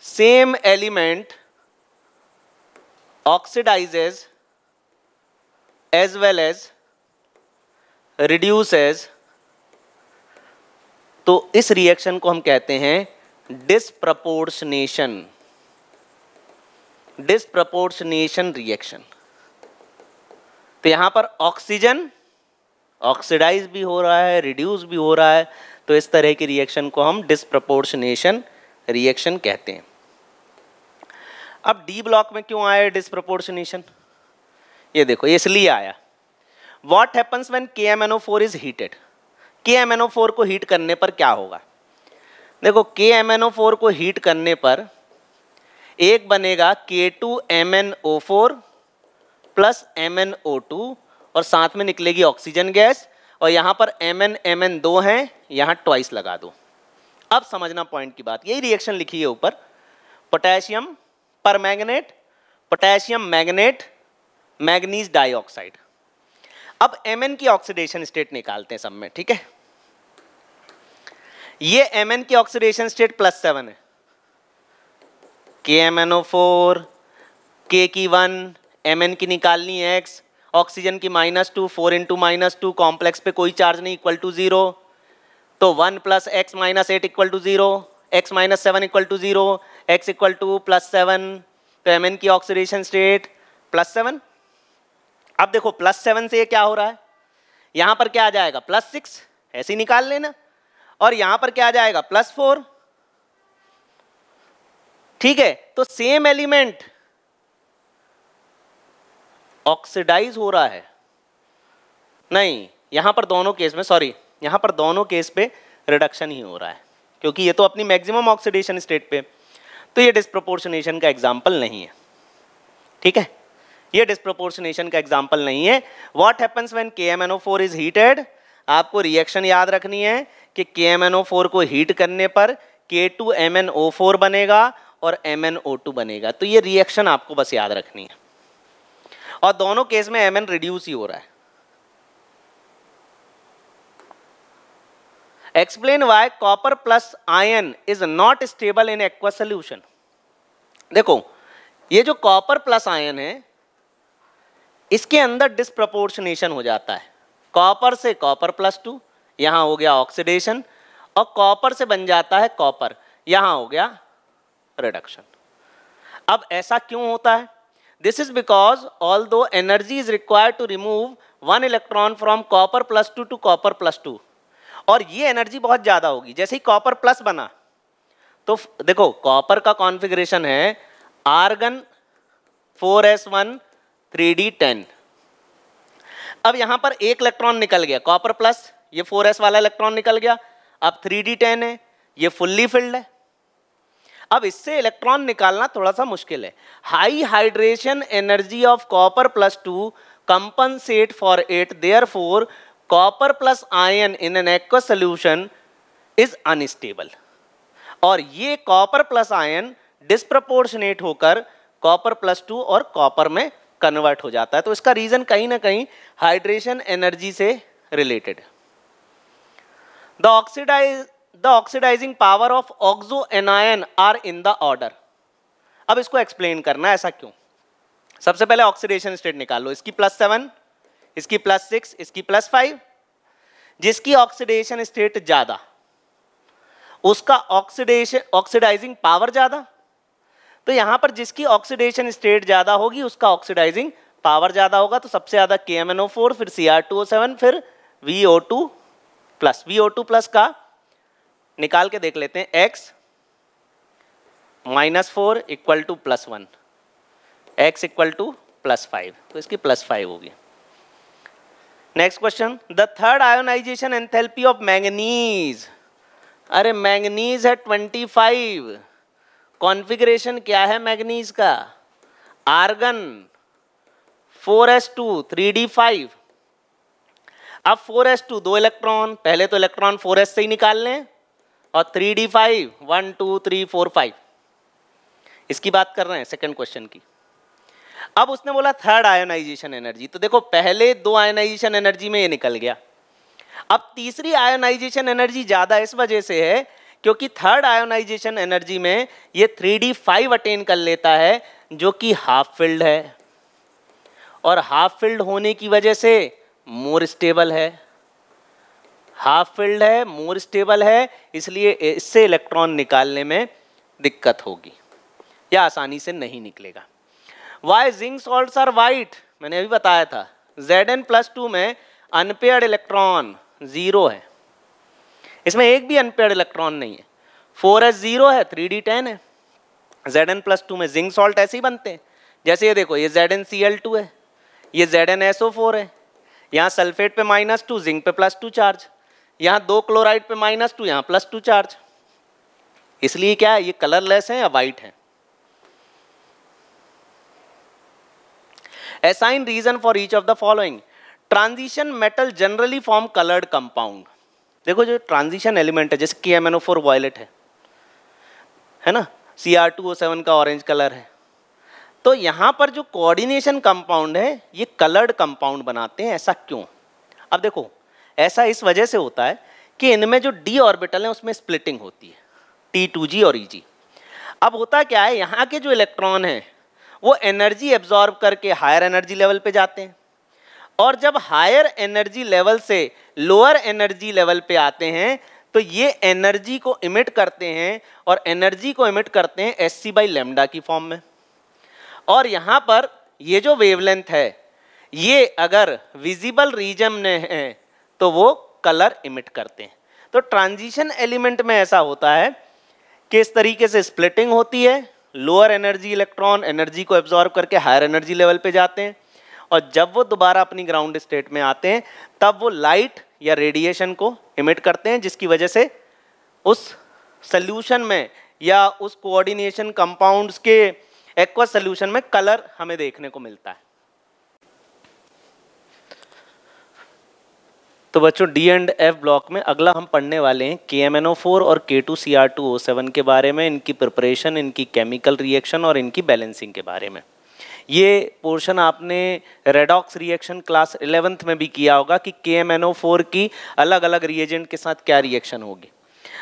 same element oxidises as well as reduces, तो इस रिएक्शन को हम कहते हैं डिस्प्रपोर्शनेशन, डिस्प्रपोर्शनेशन रिएक्शन। तो यहां पर ऑक्सीजन ऑक्सीडाइज भी हो रहा है, रिड्यूस भी हो रहा है, तो इस तरह की रिएक्शन को हम डिस्प्रपोर्शनेशन रिएक्शन कहते हैं। अब डी ब्लॉक में क्यों आया डिस्प्रपोर्शनेशन, ये देखो ये इसलिए आया। What happens when KMnO4 is heated. KMnO4 को हीट करने पर क्या होगा, देखो KMnO4 को हीट करने पर एक बनेगा K2MnO4 प्लस MnO2 और साथ में निकलेगी ऑक्सीजन गैस, और यहाँ पर Mn दो हैं, यहाँ ट्वाइस लगा दो। अब समझना पॉइंट की बात, यही रिएक्शन लिखी है ऊपर, potassium permanganate, potassium magnet, manganese dioxide. अब Mn की ऑक्सीडेशन स्टेट निकालते हैं सब में, ठीक है। ये Mn की ऑक्सीडेशन स्टेट +7 है, KMnO4, K की 1, Mn की निकालनी है X, ऑक्सीजन की -2, 4 × -2, कॉम्प्लेक्स पे कोई चार्ज नहीं, = 0, तो 1 + x - 8 = 0, x - 7 = 0, x = +7, तो Mn की ऑक्सीडेशन स्टेट +7। अब देखो +7 से ये क्या हो रहा है, यहाँ पर क्या आ जाएगा, +6, ऐसे ही निकाल लेना। और यहां पर क्या आ जाएगा +4। ठीक है, तो सेम एलिमेंट ऑक्सीडाइज हो रहा है, नहीं यहां पर दोनों केस में, सॉरी यहां पर दोनों केस पे रिडक्शन ही हो रहा है, क्योंकि ये तो अपनी मैक्सिमम ऑक्सीडेशन स्टेट पे, तो ये डिस्प्रोपोर्शनेशन का एग्जाम्पल नहीं है। ठीक है, ये डिस्प्रोपोर्शनेशन का एग्जाम्पल नहीं है। What happens when KMnO4 is heated, आपको रिएक्शन याद रखनी है कि KMnO4 को हीट करने पर K2MnO4 बनेगा और MnO2 बनेगा, तो ये रिएक्शन आपको बस याद रखनी है, और दोनों केस में Mn रिड्यूस ही हो रहा है। Explain why copper plus ion is not stable in aqueous solution. देखो ये जो कॉपर प्लस आयन है इसके अंदर डिस्प्रपोर्शनेशन हो जाता है, कॉपर से कॉपर +2, यहां हो गया ऑक्सीडेशन, और कॉपर से बन जाता है कॉपर, यहां हो गया रिडक्शन। अब ऐसा क्यों होता है? This is because although energy is required to remove 1 electron from copper +2 to copper +2, और ये एनर्जी बहुत ज्यादा होगी। जैसे ही कॉपर प्लस बना तो देखो कॉपर का कॉन्फ़िगरेशन है आर्गन 4s1 3d10। अब यहां पर एक इलेक्ट्रॉन निकल गया, कॉपर प्लस, ये 4s वाला इलेक्ट्रॉन निकल गया, अब 3d10 है, ये फुल्ली फिल्ड है। अब इससे इलेक्ट्रॉन निकालना थोड़ा सा मुश्किल है। High hydration energy of copper +2 compensate for it, therefore copper plus ion in an aqueous solution is unstable, और ये कॉपर प्लस आयन डिस्प्रपोर्शनेट होकर कॉपर +2 और कॉपर में कन्वर्ट हो जाता है। तो इसका रीजन कहीं ना कहीं हाइड्रेशन एनर्जी से रिलेटेड। The oxidising power of oxo anion are in the order. अब इसको एक्सप्लेन करना है ऐसा क्यों। सबसे पहले ऑक्सीडेशन स्टेट निकालो, इसकी +7, इसकी +6, इसकी +5। जिसकी ऑक्सीडेशन स्टेट ज्यादा उसका ऑक्सीडाइजिंग पावर ज्यादा, तो यहां पर जिसकी ऑक्सीडेशन स्टेट ज्यादा होगी उसका ऑक्सीडाइजिंग पावर ज्यादा होगा। तो सबसे ज्यादा KMnO4, फिर Cr2O7, फिर VO2+। का निकाल के देख लेते हैं, x -4 = +1, x = +5, तो इसकी +5 होगी। Next question, the third ionization enthalpy of manganese. अरे मैंगनीज है 25, कॉन्फ़िगरेशन क्या है मैंगनीज का? Argon 4s2 3d5। अब 4s2 2 इलेक्ट्रॉन, पहले तो इलेक्ट्रॉन 4s से ही निकाल लें, और 3d5 1 2 3 4 5, इसकी बात कर रहे हैं सेकंड क्वेश्चन की। अब उसने बोला थर्ड आयोनाइजेशन एनर्जी, तो देखो पहले 2 आयोनाइजेशन एनर्जी में ये निकल गया। अब तीसरी आयोनाइजेशन एनर्जी ज्यादा इस वजह से है क्योंकि थर्ड आयोनाइजेशन एनर्जी में ये 3d5 अटेन कर लेता है जो कि हाफ फिल्ड है, और हाफ फिल्ड होने की वजह से मोर स्टेबल है, हाफ फिल्ड है, मोर स्टेबल है, इसलिए इससे इलेक्ट्रॉन निकालने में दिक्कत होगी या आसानी से नहीं निकलेगा। Why zinc salts are white, मैंने अभी बताया था Zn+2 में अनपेयर्ड इलेक्ट्रॉन 0 है, इसमें एक भी अनपेयर्ड इलेक्ट्रॉन नहीं है। 4s 0 है, 3d10 है। Zn+2 में जिंक सॉल्ट ऐसे ही बनते हैं, जैसे ये देखो ये ZnCl2 है, ये ZnSO4 है, यहाँ सल्फेट पे -2, जिंक पे +2 चार्ज, यहाँ 2 क्लोराइड पे -2, यहाँ +2 चार्ज, इसलिए क्या है ये कलरलेस है या वाइट है। Assign reason for each of the following. Transition metal generally form colored compound. देखो जो ट्रांजिशन एलिमेंट है जैसे KMnO4 वॉयलेट है ना, Cr2O7 का ऑरेंज कलर है, तो यहाँ पर जो कोऑर्डिनेशन कंपाउंड है ये कलर्ड कंपाउंड बनाते हैं। ऐसा क्यों? अब देखो ऐसा इस वजह से होता है कि इनमें जो d ऑर्बिटल है उसमें स्प्लिटिंग होती है, T2g और Eg। अब होता क्या है, यहाँ के जो इलेक्ट्रॉन हैं वो एनर्जी एब्जॉर्ब करके हायर एनर्जी लेवल पे जाते हैं, और जब हायर एनर्जी लेवल से लोअर एनर्जी लेवल पे आते हैं तो ये एनर्जी को इमिट करते हैं, और एनर्जी को इमिट करते हैं Sc/λ की फॉर्म में। और यहाँ पर ये जो वेवलेंथ है ये अगर विजिबल रीजन में है तो वो कलर इमिट करते हैं। तो ट्रांजिशन एलिमेंट में ऐसा होता है कि इस तरीके से स्प्लिटिंग होती है, लोअर एनर्जी इलेक्ट्रॉन एनर्जी को एब्जॉर्ब करके हायर एनर्जी लेवल पे जाते हैं, और जब वो दोबारा अपनी ग्राउंड स्टेट में आते हैं तब वो लाइट या रेडिएशन को इमिट करते हैं, जिसकी वजह से उस सोल्यूशन में या उस कोऑर्डिनेशन कंपाउंड्स के एक्वस सोल्यूशन में कलर हमें देखने को मिलता है। तो बच्चों डी एंड एफ ब्लॉक में अगला हम पढ़ने वाले हैं KMnO4 और K2Cr2O7 के बारे में, इनकी प्रिपरेशन, इनकी केमिकल रिएक्शन और इनकी बैलेंसिंग के बारे में। ये पोर्शन आपने रेडॉक्स रिएक्शन क्लास 11th में भी किया होगा कि KMnO4 की अलग अलग रिएजेंट के साथ क्या रिएक्शन होगी।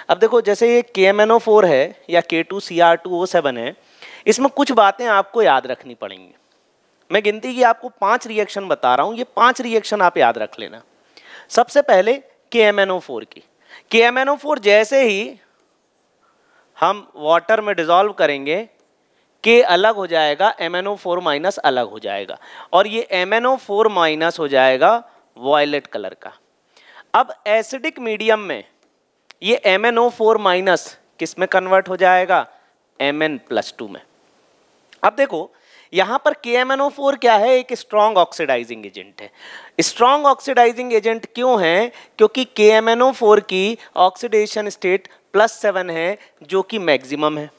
अब देखो जैसे ये KMnO4 है या K2Cr2O7 है, इसमें कुछ बातें आपको याद रखनी पड़ेंगी। मैं गिनती की आपको 5 रिएक्शन बता रहा हूँ, ये 5 रिएक्शन आप याद रख लेना। सबसे पहले KMnO4 की, KMnO4 जैसे ही हम वाटर में डिसॉल्व करेंगे K अलग हो जाएगा, MnO4 माइनस अलग हो जाएगा, और ये MnO4 माइनस हो जाएगा वॉयलेट कलर का। अब एसिडिक मीडियम में ये MnO4 माइनस किस में कन्वर्ट हो जाएगा, Mn+2 में। अब देखो यहाँ पर KMnO4 क्या है, एक स्ट्रॉन्ग ऑक्सीडाइजिंग एजेंट है। स्ट्रॉन्ग ऑक्सीडाइजिंग एजेंट क्यों है, क्योंकि KMnO4 की ऑक्सीडेशन स्टेट +7 है जो कि मैक्सिमम है।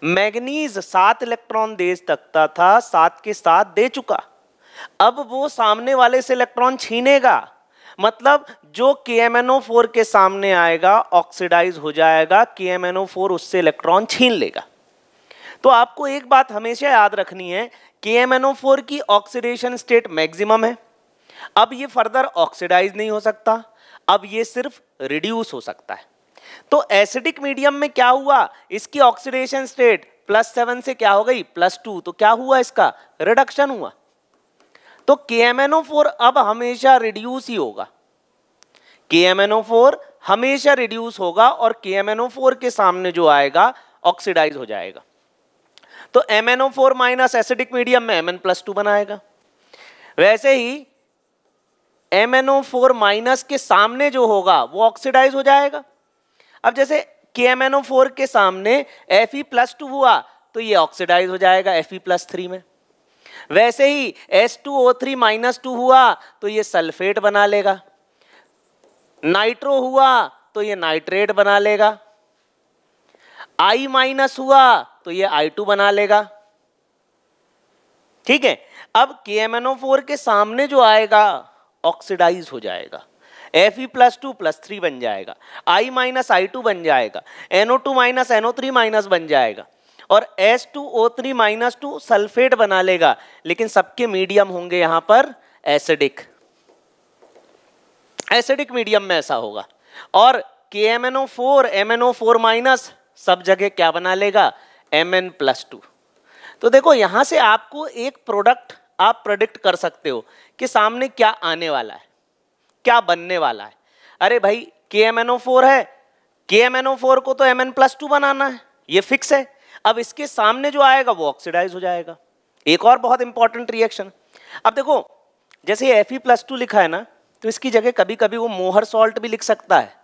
मैग्नीज 7 इलेक्ट्रॉन दे सकता था, 7 के 7 दे चुका, अब वो सामने वाले से इलेक्ट्रॉन छीनेगा, मतलब जो KMnO4 के सामने आएगा ऑक्सीडाइज हो जाएगा, KMnO4 उससे इलेक्ट्रॉन छीन लेगा। तो आपको एक बात हमेशा याद रखनी है, KMnO4 की ऑक्सीडेशन स्टेट मैक्सिमम है, अब ये फर्दर ऑक्सीडाइज नहीं हो सकता, अब ये सिर्फ रिड्यूस हो सकता है। तो एसिडिक मीडियम में क्या हुआ, इसकी ऑक्सीडेशन स्टेट +7 से क्या हो गई +2, तो क्या हुआ, इसका रिडक्शन हुआ। तो KMnO4 अब हमेशा रिड्यूस ही होगा, KMnO4 हमेशा रिड्यूस होगा और KMnO4 के सामने जो आएगा ऑक्सीडाइज हो जाएगा। तो MnO4 माइनस एसिडिक मीडियम में Mn+2 बनाएगा। वैसे ही MnO4 माइनस के सामने जो होगा वो ऑक्सीडाइज हो जाएगा। अब जैसे KMnO4 के सामने Fe+2 हुआ तो ये ऑक्सीडाइज हो जाएगा Fe+3 में। वैसे ही H2O3-2 हुआ तो ये सल्फेट बना लेगा, नाइट्रो हुआ तो ये नाइट्रेट बना लेगा, I- हुआ तो ये I2 बना लेगा। ठीक है, अब KMnO4 के सामने जो आएगा ऑक्सीडाइज हो जाएगा, Fe+2+3 बन जाएगा, I-I2 बन जाएगा, NO2-NO3- बन जाएगा, और H2O3-2 सल्फेट बना लेगा। लेकिन सबके मीडियम होंगे यहां पर एसिडिक, एसिडिक मीडियम में ऐसा होगा। और KMnO4 MnO4- सब जगह क्या बना लेगा, Mn+2। तो देखो यहां से आपको एक प्रोडक्ट आप प्रेडिक्ट कर सकते हो कि सामने क्या आने वाला है, क्या बनने वाला है। अरे भाई KMnO4 है, KMnO4 को तो Mn+2 बनाना है, ये फिक्स है। अब इसके सामने जो आएगा वो ऑक्सीडाइज हो जाएगा। एक और बहुत इंपॉर्टेंट रिएक्शन, अब देखो जैसे Fe+2 लिखा है ना, तो इसकी जगह कभी कभी वो मोहर सॉल्ट भी लिख सकता है,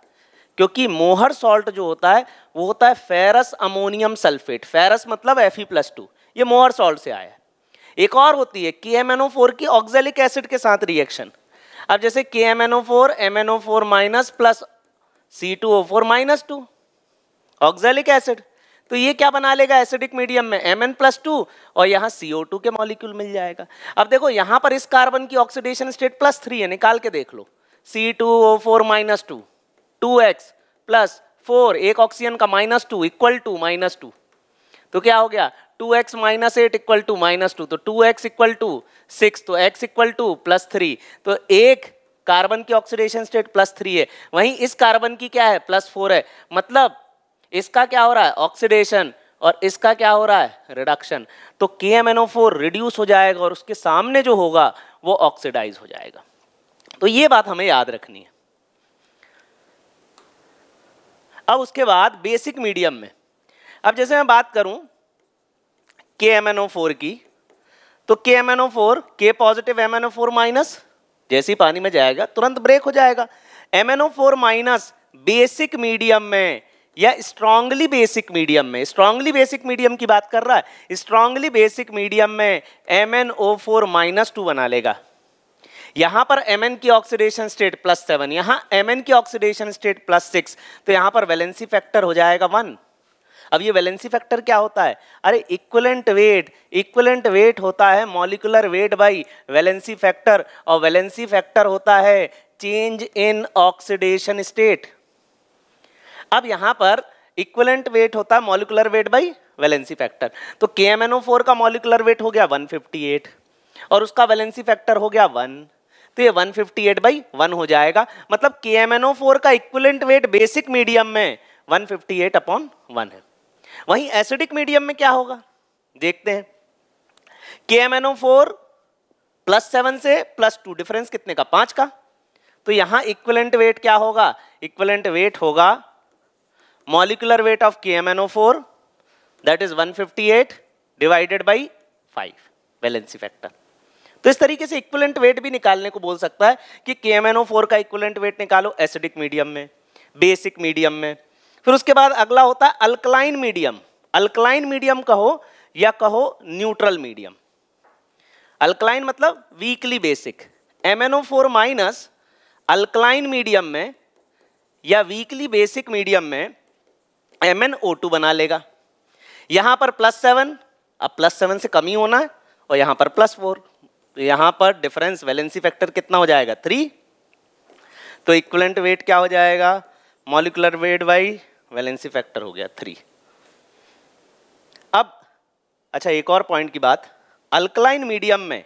क्योंकि मोहर सॉल्ट जो होता है वो होता है फेरस अमोनियम सल्फेट। फेरस मतलब Fe+2, ये मोहर सॉल्ट से आया है। एक और होती है KMnO4 की ऑक्सैलिक एसिड के साथ रिएक्शन। अब जैसे KMnO4 MnO4- plus C2O4-2 oxalic acid, तो ये क्या बना लेगा एसिडिक मीडियम में Mn+2 और यहाँ CO2 के मॉलिक्यूल मिल जाएगा। अब देखो यहाँ पर इस कार्बन की ऑक्सीडेशन स्टेट +3 है, निकाल के देख लो, C2O4-2 2x + 4, एक ऑक्सीजन का -2 इक्वल टू -2, तो क्या हो गया 2x - 8 इक्वल टू -2, तो 2x इक्वल टू 6, तो x इक्वल टू +3। तो एक कार्बन की ऑक्सीडेशन स्टेट +3 है, वहीं इस कार्बन की क्या है +4 है, मतलब इसका क्या हो रहा है ऑक्सीडेशन और इसका क्या हो रहा है रिडक्शन। तो KMnO4 रिड्यूस हो जाएगा और उसके सामने जो होगा वो ऑक्सीडाइज हो जाएगा। तो ये बात हमें याद रखनी है। अब उसके बाद बेसिक मीडियम में, अब जैसे मैं बात करूं KMnO4 की, तो KMnO4 K पॉजिटिव MnO4- जैसे ही पानी में जाएगा तुरंत ब्रेक हो जाएगा। MnO4- बेसिक मीडियम में या स्ट्रांगली बेसिक मीडियम में, स्ट्रांगली बेसिक मीडियम की बात कर रहा है, स्ट्रांगली बेसिक मीडियम में MnO4-2 बना लेगा। यहां पर Mn की ऑक्सीडेशन स्टेट +7, यहां Mn की ऑक्सीडेशन स्टेट +6, तो यहां पर वैलेंसी फैक्टर हो जाएगा 1। अब ये वैलेंसी फैक्टर क्या होता है? अरे इक्विवेलेंट वेट होता है molecular weight by valency factor, और वैलेंसी फैक्टर होता है चेंज इन ऑक्सीडेशन स्टेट। अब यहां पर इक्विवेलेंट वेट होता है molecular weight by valency factor, तो KMnO4 का मॉलिक्यूलर वेट हो गया 158 और उसका वैलेंसी फैक्टर हो गया 1, तो ये 158/1 हो जाएगा। मतलब KMnO4 का इक्विवेलेंट वेट बेसिक मीडियम में 158/1 है। वहीं एसिडिक मीडियम में क्या होगा देखते हैं। KMnO4 +7 से +2, डिफरेंस कितने का? 5 का। तो यहां इक्विवेलेंट वेट क्या होगा? इक्विवेलेंट वेट होगा molecular weight of KMnO4 that is 158 divided by 5 valency factor. तो इस तरीके से इक्विवेलेंट वेट भी निकालने को बोल सकता है कि KMnO4 का इक्विवेलेंट वेट निकालो एसिडिक मीडियम में, बेसिक मीडियम में। फिर उसके बाद अगला होता है अल्कलाइन मीडियम। अल्कलाइन मीडियम कहो या कहो न्यूट्रल मीडियम। अल्कलाइन मतलब weekly basic. MnO4 minus alkaline medium में या वीकली बेसिक मीडियम में MnO2 बना लेगा। यहां पर +7, अब +7 से कम ही होना है, और यहां पर +4, तो यहां पर डिफरेंस वैलेंसी फैक्टर कितना हो जाएगा? 3। तो इक्विवेलेंट वेट क्या हो जाएगा? Molecular weight by valency factor हो गया 3। अब अच्छा एक और पॉइंट की बात, अल्कलाइन मीडियम में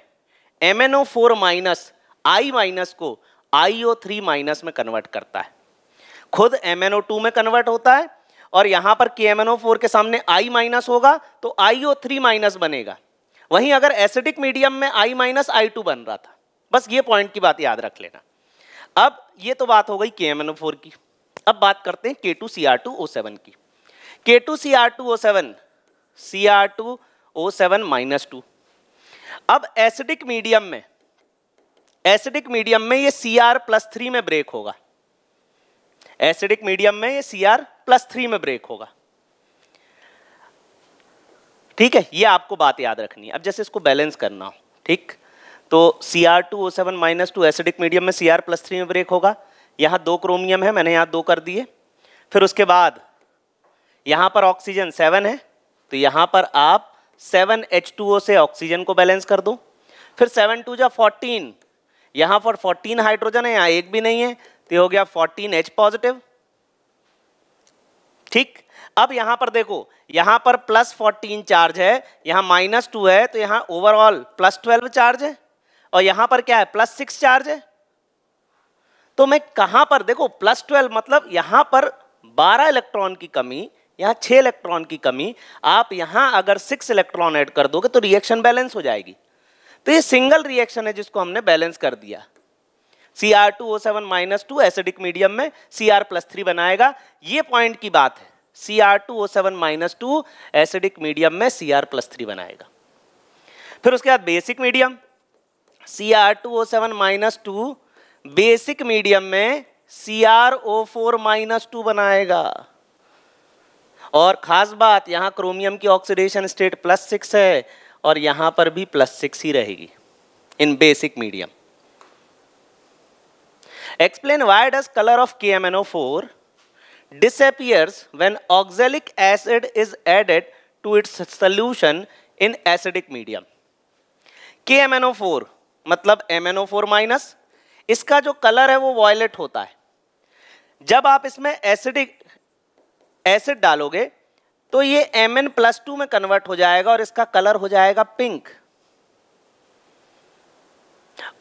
MnO4 माइनस I माइनस को IO3 माइनस में कन्वर्ट करता है, खुद MnO2 में कन्वर्ट होता है, और यहां पर KMnO4 के सामने I माइनस होगा तो IO3 माइनस बनेगा। वहीं अगर एसिडिक मीडियम में I माइनस I2 बन रहा था। बस ये पॉइंट की बात याद रख लेना। अब ये तो बात हो गई KMnO4 की। अब बात करते हैं K2Cr2O7 की। K2Cr2O7 Cr2O7-2। अब एसिडिक मीडियम में ये Cr+3 में ब्रेक होगा। एसिडिक मीडियम में ये Cr+3 में ब्रेक होगा। ठीक है, ये आपको बात याद रखनी है। अब जैसे इसको बैलेंस करना हो, ठीक, तो Cr2O7-2 एसिडिक मीडियम में Cr+3 में ब्रेक होगा। यहाँ 2 क्रोमियम है, मैंने यहाँ 2 कर दिए। फिर उसके बाद यहाँ पर ऑक्सीजन 7 है, तो यहाँ पर आप 7H2O से ऑक्सीजन को बैलेंस कर दो। फिर 7 2 जा 14, यहाँ पर 14 हाइड्रोजन है, यहाँ एक भी नहीं है, तो ये हो गया 14H पॉजिटिव। ठीक, अब यहाँ पर देखो, यहाँ पर +14 चार्ज है, यहाँ -2 है, तो यहाँ ओवरऑल +12 चार्ज है, और यहाँ पर क्या है? +6 चार्ज है। तो मैं कहां पर देखो +12 मतलब यहां पर 12 इलेक्ट्रॉन की कमी, यहां 6 इलेक्ट्रॉन की कमी। आप यहां अगर 6 इलेक्ट्रॉन ऐड कर दोगे तो रिएक्शन बैलेंस हो जाएगी। तो ये सिंगल रिएक्शन है जिसको हमने बैलेंस कर दिया। Cr2O7-2 एसिडिक मीडियम में Cr+3 बनाएगा, ये पॉइंट की बात है। Cr2O7-2 एसिडिक मीडियम में Cr+3 बनाएगा। फिर उसके बाद basic medium, Cr2O7-2 basic medium में CrO4-2 बनाएगा। और खास बात, यहां क्रोमियम की ऑक्सीडेशन स्टेट +6 है, और यहां पर भी +6 ही रहेगी in basic medium. Explain why does colour of KMnO4 disappears when oxalic acid is added to its solution in acidic medium। KMnO4 मतलब MnO4 माइनस, इसका जो कलर है वो वॉयलेट होता है। जब आप इसमें एसिड डालोगे तो ये Mn+2 में कन्वर्ट हो जाएगा और इसका कलर हो जाएगा पिंक।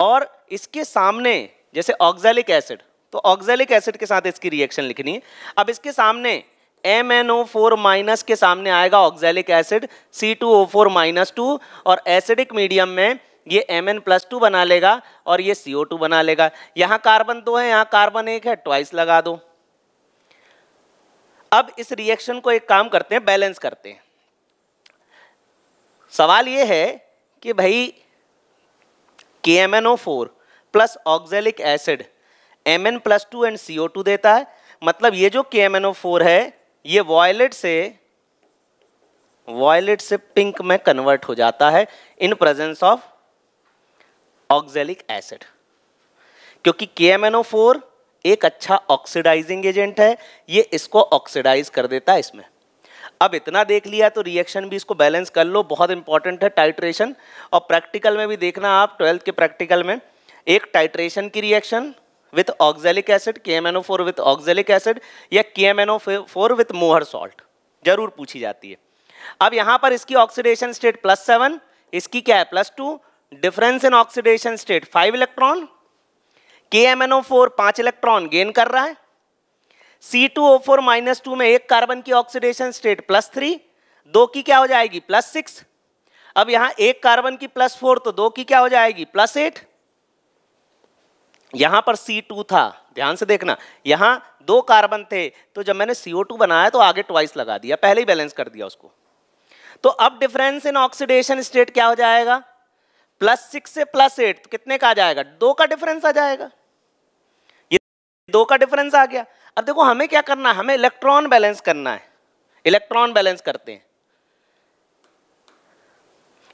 और इसके सामने जैसे ऑक्सैलिक एसिड, तो ऑक्सैलिक एसिड के साथ इसकी रिएक्शन लिखनी है। अब इसके सामने MnO4 माइनस के सामने आएगा ऑक्सैलिक एसिड C2O4-2, और एसिडिक मीडियम में ये Mn+2 बना लेगा और ये CO2 बना लेगा। यहां कार्बन 2 है, यहां कार्बन 1 है, ट्वाइस लगा दो। अब इस रिएक्शन को एक काम करते हैं, बैलेंस करते हैं। सवाल ये है कि भाई KMnO4 plus oxalic acid Mn+2 and CO2 देता है, मतलब ये जो KMnO4 है ये वॉयलेट से पिंक में कन्वर्ट हो जाता है in presence of oxalic acid, क्योंकि KMnO4 एक अच्छा ऑक्सीडाइजिंग एजेंट है, ये इसको ऑक्सीडाइज कर देता है इसमें। अब इतना देख लिया तो रिएक्शन भी इसको बैलेंस कर लो, बहुत इंपॉर्टेंट है टाइट्रेशन। और प्रैक्टिकल में भी देखना आप 12th के प्रैक्टिकल में एक टाइट्रेशन की reaction with oxalic acid, KMnO4 with oxalic acid या KMnO4 विथ मोहर सॉल्ट जरूर पूछी जाती है। अब यहां पर इसकी ऑक्सीडेशन स्टेट +7, इसकी क्या है +2, difference in oxidation state 5 electron, KMnO4 5 electron gain कर रहा है, C2O4 -2 में एक कार्बन की ऑक्सीडेशन स्टेट +3, दो की क्या हो जाएगी +6। अब यहां एक कार्बन की +4 तो दो की क्या हो जाएगी +8। यहां पर C2 था, ध्यान से देखना, यहां दो कार्बन थे तो जब मैंने CO2 बनाया तो आगे ट्वाइस लगा दिया, पहले ही बैलेंस कर दिया उसको। तो अब डिफरेंस इन ऑक्सीडेशन स्टेट क्या हो जाएगा +6 से +8, तो कितने का आ जाएगा, 2 का डिफरेंस आ जाएगा, ये 2 का डिफरेंस आ गया। अब देखो हमें क्या करना है, हमें इलेक्ट्रॉन बैलेंस करना है, इलेक्ट्रॉन बैलेंस करते हैं।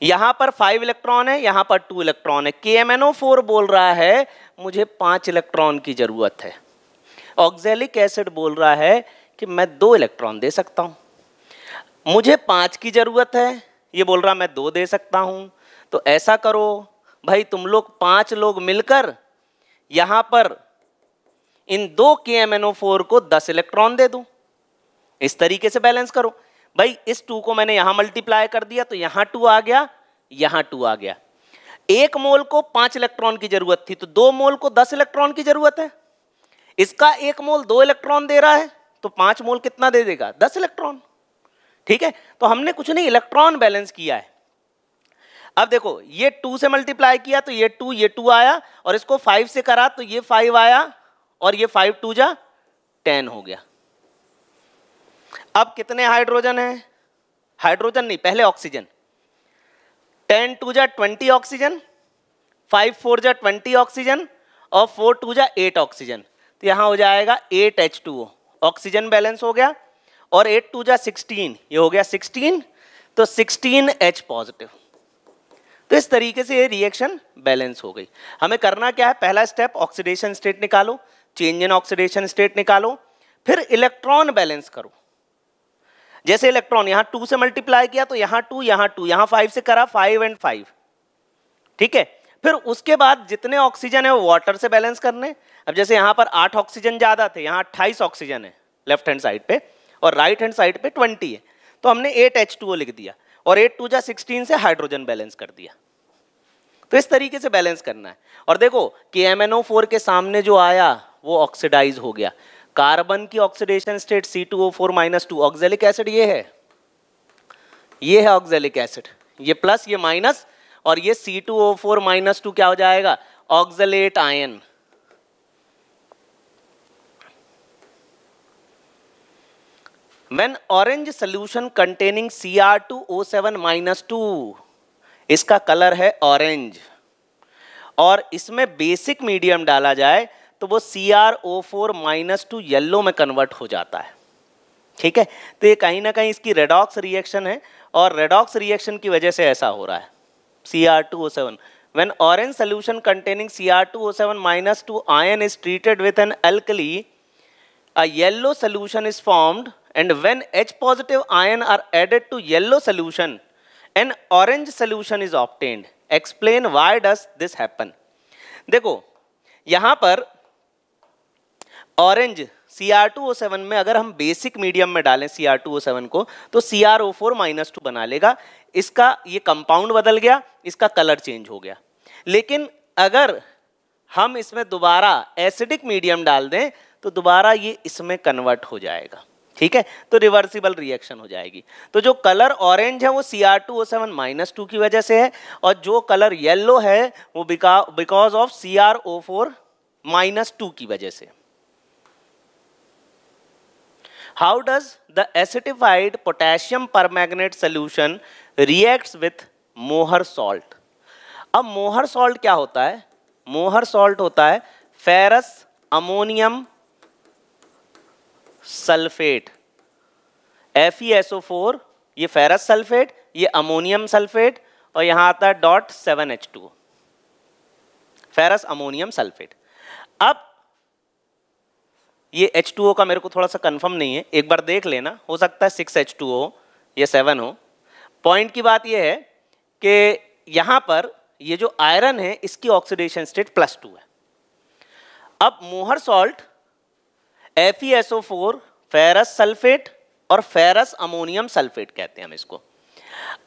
यहां पर 5 इलेक्ट्रॉन है, यहां पर 2 इलेक्ट्रॉन है, KMnO4 बोल रहा है मुझे 5 इलेक्ट्रॉन की जरूरत है, ऑक्जेलिक एसिड बोल रहा है कि मैं 2 इलेक्ट्रॉन दे सकता हूं, मुझे 5 की जरूरत है, ये बोल रहा मैं 2 दे सकता हूं। तो ऐसा करो भाई, तुम लोग 5 लोग मिलकर यहां पर इन 2 KMnO4 को 10 इलेक्ट्रॉन दे दूं, इस तरीके से बैलेंस करो। भाई इस 2 को मैंने यहां मल्टीप्लाई कर दिया तो यहां 2 आ गया, यहां 2 आ गया। 1 मोल को 5 इलेक्ट्रॉन की जरूरत थी तो 2 मोल को 10 इलेक्ट्रॉन की जरूरत है। इसका 1 मोल 2 इलेक्ट्रॉन दे रहा है तो 5 मोल कितना दे देगा, 10 इलेक्ट्रॉन। ठीक है, तो हमने कुछ नहीं, इलेक्ट्रॉन बैलेंस किया है। अब देखो ये 2 से मल्टीप्लाई किया तो ये 2 आया, और इसको 5 से करा तो ये 5 आया, और ये 5 2 जा 10 हो गया। अब कितने हाइड्रोजन है, हाइड्रोजन नहीं पहले ऑक्सीजन, 10 2 जा 20 ऑक्सीजन, 5 4 जा 20 ऑक्सीजन, और 4 2 जा 8 ऑक्सीजन, तो यहां हो जाएगा 8 H2O, ऑक्सीजन बैलेंस हो गया। और 8 2 जा 16, ये हो गया 16, तो 16 H पॉजिटिव। तो इस तरीके से ये रिएक्शन बैलेंस हो गई। हमें करना क्या है, पहला स्टेप ऑक्सीडेशन स्टेट निकालो, चेंज इन ऑक्सीडेशन स्टेट निकालो, फिर इलेक्ट्रॉन बैलेंस करो। जैसे इलेक्ट्रॉन यहां 2 से मल्टीप्लाई किया तो यहां 2, यहां 5 से करा 5 और 5, ठीक है। फिर उसके बाद जितने ऑक्सीजन है वो वाटर से बैलेंस करने। अब जैसे यहां पर 8 ऑक्सीजन ज्यादा थे, यहां 28 ऑक्सीजन है लेफ्ट हैंड साइड पे, और राइट हैंड साइड पे 20 है, तो हमने 8 H2O लिख दिया, और 8 2 जा 16 से हाइड्रोजन बैलेंस कर दिया। तो इस तरीके से बैलेंस करना है। और देखो KMnO4 के सामने जो आया वो ऑक्सीडाइज हो गया। कार्बन की oxidation state C2O4 -2, oxalic acid ये है ऑक्जेलिक एसिड, ये प्लस ये माइनस, और ये C2O4 -2 क्या हो जाएगा, oxalate ion. When orange solution containing Cr2O7 -2, इसका कलर है ऑरेंज, और इसमें बेसिक मीडियम डाला जाए तो वो CrO4 -2 येलो में कन्वर्ट हो जाता है। ठीक है, तो ये कहीं ना कहीं इसकी रेडॉक्स रिएक्शन है, और रेडॉक्स रिएक्शन की वजह से ऐसा हो रहा है। Cr2O7, when orange solution containing Cr2O7 -2 ion is treated with an alkali, a yellow solution is formed, and when H positive ion are added to yellow solution, an orange solution is obtained. Explain why does this happen? देखो यहां पर orange Cr2O7 में अगर हम basic medium में डालें Cr2O7 को तो CrO4 -2 बना लेगा, इसका ये कंपाउंड बदल गया, इसका कलर चेंज हो गया। लेकिन अगर हम इसमें दोबारा एसिडिक मीडियम डाल दें तो दोबारा ये इसमें कन्वर्ट हो जाएगा। ठीक है, तो रिवर्सिबल रिएक्शन हो जाएगी। तो जो कलर ऑरेंज है वो Cr2O7 -2 की वजह से है, और जो कलर येलो है वो बिकॉज ऑफ CrO4 -2 की वजह से। How does the acidified potassium permanganate solution reacts with मोहर सॉल्ट? अब मोहर सॉल्ट क्या होता है, मोहर सॉल्ट होता है फेरस अमोनियम सल्फेट, FeSO4, ये फेरस सल्फेट, ये अमोनियम सल्फेट, और यहां आता है .7H2, फेरस अमोनियम सल्फेट। अब ये H2O का मेरे को थोड़ा सा कंफर्म नहीं है, एक बार देख लेना, हो सकता है 6H2O या 7 हो। पॉइंट की बात ये है कि यहां पर ये जो आयरन है इसकी ऑक्सीडेशन स्टेट +2 है। अब मोहर सॉल्ट FeSO4, फेरस सल्फेट और फेरस अमोनियम सल्फेट कहते हैं हम इसको।